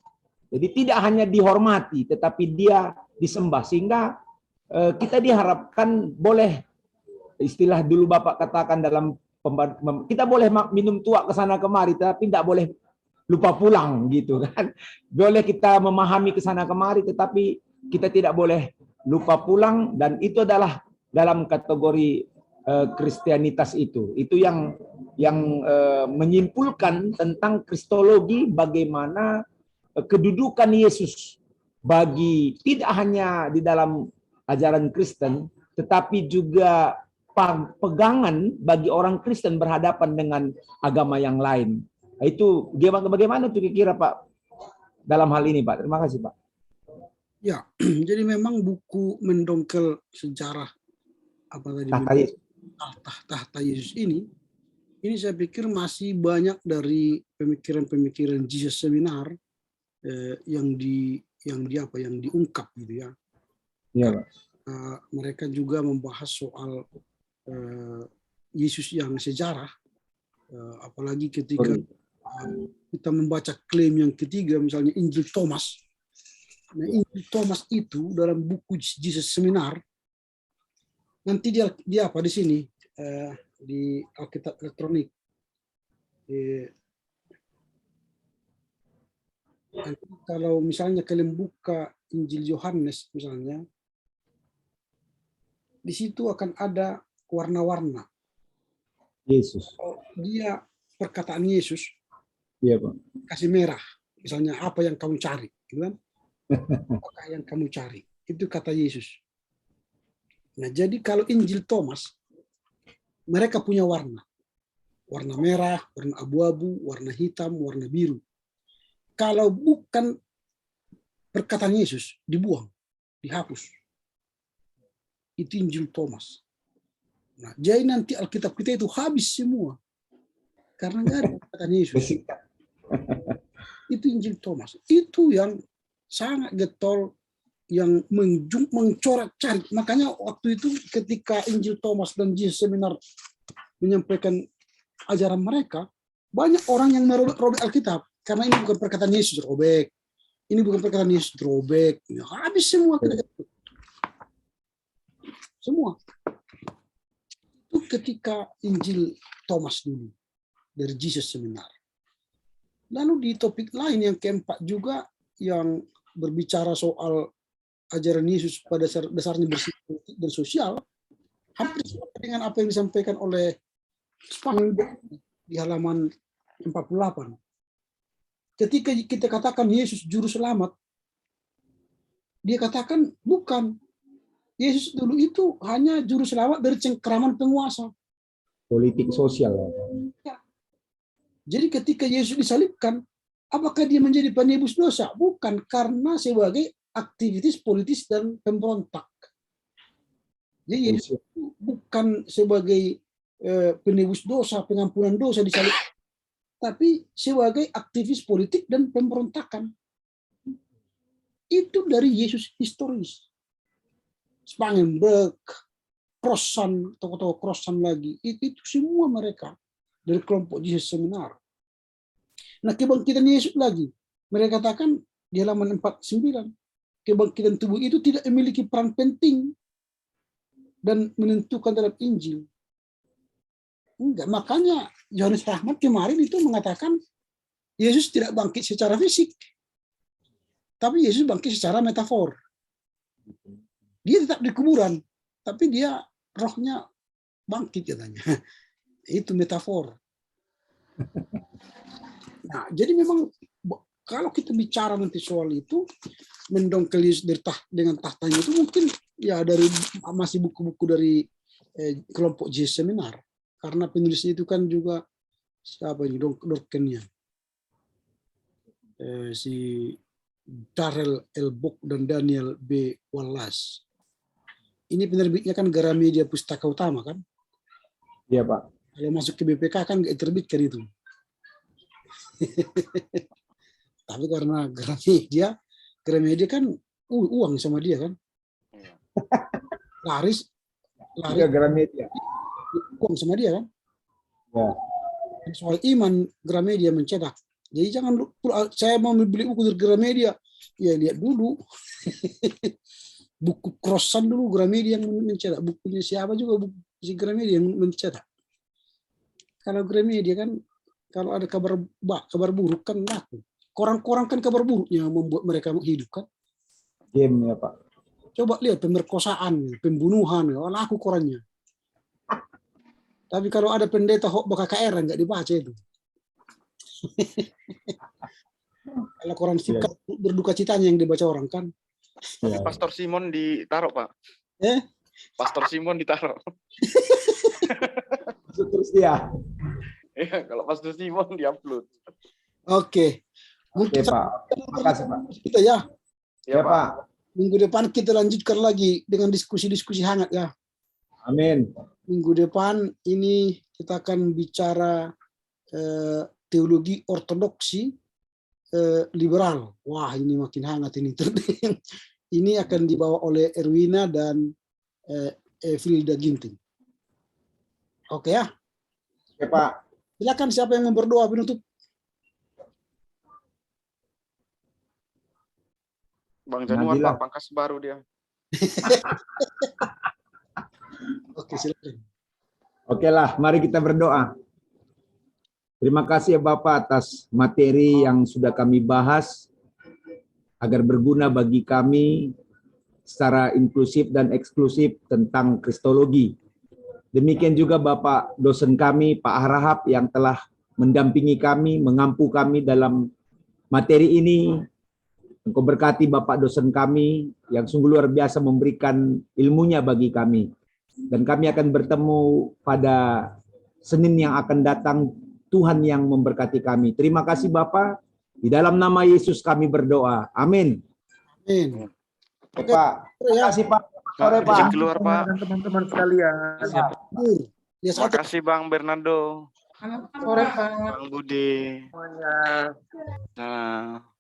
Jadi tidak hanya dihormati, tetapi dia disembah. Sehingga kita diharapkan boleh, istilah dulu Bapak katakan dalam kita boleh minum tua ke sana kemari, tapi tidak boleh lupa pulang gitu kan. Boleh kita memahami ke sana kemari, tetapi kita tidak boleh lupa pulang, dan itu adalah dalam kategori Kristenitas itu. Itu yang menyimpulkan tentang kristologi, bagaimana kedudukan Yesus bagi tidak hanya di dalam ajaran Kristen, tetapi juga pegangan bagi orang Kristen berhadapan dengan agama yang lain. Itu bagaimana tuh kira-kira Pak dalam hal ini Pak? Terima kasih Pak. Ya, jadi memang buku Mendongkel sejarah tahta Yesus ini saya pikir masih banyak dari pemikiran-pemikiran Jesus Seminar yang diungkap gitu ya. Iya, Pak. Mereka juga membahas soal Yesus yang sejarah, apalagi ketika kita membaca klaim yang ketiga, misalnya Injil Thomas. Nah, Injil Thomas itu dalam buku Jesus Seminar, nanti dia apa di sini di Alkitab elektronik. Kalau misalnya kalian buka Injil Yohanes misalnya, di situ akan ada warna-warna. Yesus. Dia perkataan Yesus. Iya, Pak. Kasih merah. Misalnya apa yang kamu cari, gitu kan? Apakah yang kamu cari? Itu kata Yesus. Nah, jadi kalau Injil Thomas, mereka punya warna. Warna merah, warna abu-abu, warna hitam, warna biru. Kalau bukan perkataan Yesus, dibuang, dihapus. Itu Injil Thomas. Nah, jadi nanti Alkitab kita itu habis semua. Karena nggak ada perkataan Yesus. Itu Injil Thomas. Itu yang sangat getol, yang mencoret-carik. Makanya waktu itu ketika Injil Thomas dan Jesus Seminar menyampaikan ajaran mereka, banyak orang yang merobek Alkitab. Karena ini bukan perkataan Yesus, robek. Ini bukan perkataan Yesus, robek. Habis semua. Semua. Itu ketika Injil Thomas dulu, dari Jesus Seminar. Lalu di topik lain yang keempat juga, yang berbicara soal ajaran Yesus pada dasarnya bersifat politik dan sosial, hampir sama dengan apa yang disampaikan oleh Spangberg di halaman 48. Ketika kita katakan Yesus juru selamat, dia katakan bukan. Yesus dulu itu hanya juru selamat dari cengkeraman penguasa. Politik sosial. Ya. Jadi ketika Yesus disalibkan, apakah dia menjadi penebus dosa? Bukan, karena sebagai aktivitas politis dan pemberontak. Jadi Yesus bukan sebagai penebus dosa, pengampunan dosa disalib, tapi sebagai aktivis politik dan pemberontakan. Itu dari Yesus historis. Spangenberg, Crossan, tokoh-tokoh Crossan lagi, itu semua mereka dari kelompok Jesus Seminar. Nah, kebangkitan Yesus lagi, mereka katakan di halaman 49, kebangkitan tubuh itu tidak memiliki peran penting dan menentukan dalam Injil. Enggak, makanya Yohanes Rahmat kemarin itu mengatakan Yesus tidak bangkit secara fisik, tapi Yesus bangkit secara metafor. Dia tetap di kuburan, tapi dia rohnya bangkit katanya. Itu metafor. Nah, jadi memang kalau kita bicara nanti soal itu, mendongkel dengan tahtanya itu mungkin ya dari masih buku-buku dari kelompok Jesus Seminar. Karena penulisnya itu kan juga siapa ini Dorkennya, si Darrell L. Bock dan Daniel B. Wallace. Ini penerbitnya kan Gramedia Pustaka Utama kan? Iya Pak. Kalau masuk ke BPK kan nggak terbitkan itu. Tapi karena Gramedia kan uang sama dia kan, laris Gramedia uang sama dia kan. Ya. Soal iman Gramedia mencetak. Jadi jangan saya mau beli buku dari Gramedia, ya lihat dulu buku Crossan dulu Gramedia yang mencetak, bukunya siapa juga buku si Gramedia yang mencetak. Kalau Gramedia kan kalau ada kabar buruk kan laku. Koran-koran kan kabar buruknya membuat mereka hidup kan. Game ya Pak. Coba lihat pemerkosaan, pembunuhan, laku korannya. Tapi kalau ada pendeta khotbah KKR nggak dibaca itu. Kalau koran sikap berduka citanya yang dibaca orang kan. Ya. Pastor Simon ditaruh Pak. Pastor Simon ditaruh. Terus dia. Iya, kalau Pastor Simon diupload. Oke. Oke Pak. Terima kasih Pak. Kita ya. Ya Pak. Minggu depan kita lanjutkan lagi dengan diskusi-diskusi hangat ya. Amin. Minggu depan ini kita akan bicara teologi ortodoksi liberal. Wah, ini makin hangat ini. Ini akan dibawa oleh Erwina dan Evilda Ginting. Oke ya. Oke Pak. Silakan siapa yang mau berdoa penutup. Bang Januar Pak, pangkas baru dia. Oke, silakan. Oke lah, mari kita berdoa. Terima kasih ya Bapak atas materi yang sudah kami bahas agar berguna bagi kami secara inklusif dan eksklusif tentang Kristologi. Demikian juga Bapak dosen kami, Pak Harahap, yang telah mendampingi kami, mengampu kami dalam materi ini. Engkau berkati Bapak dosen kami yang sungguh luar biasa memberikan ilmunya bagi kami. Dan kami akan bertemu pada Senin yang akan datang. Tuhan yang memberkati kami. Terima kasih Bapak. Di dalam nama Yesus kami berdoa. Amin. Amin. Pak, terima kasih Pak. Sore Pak, izin Pak. keluar Pak. Dan teman-teman sekalian. Ya, Terima satu. kasih Bang Bernardo, Selamat sore Pak. Bang Budi. Semuanya. Nah.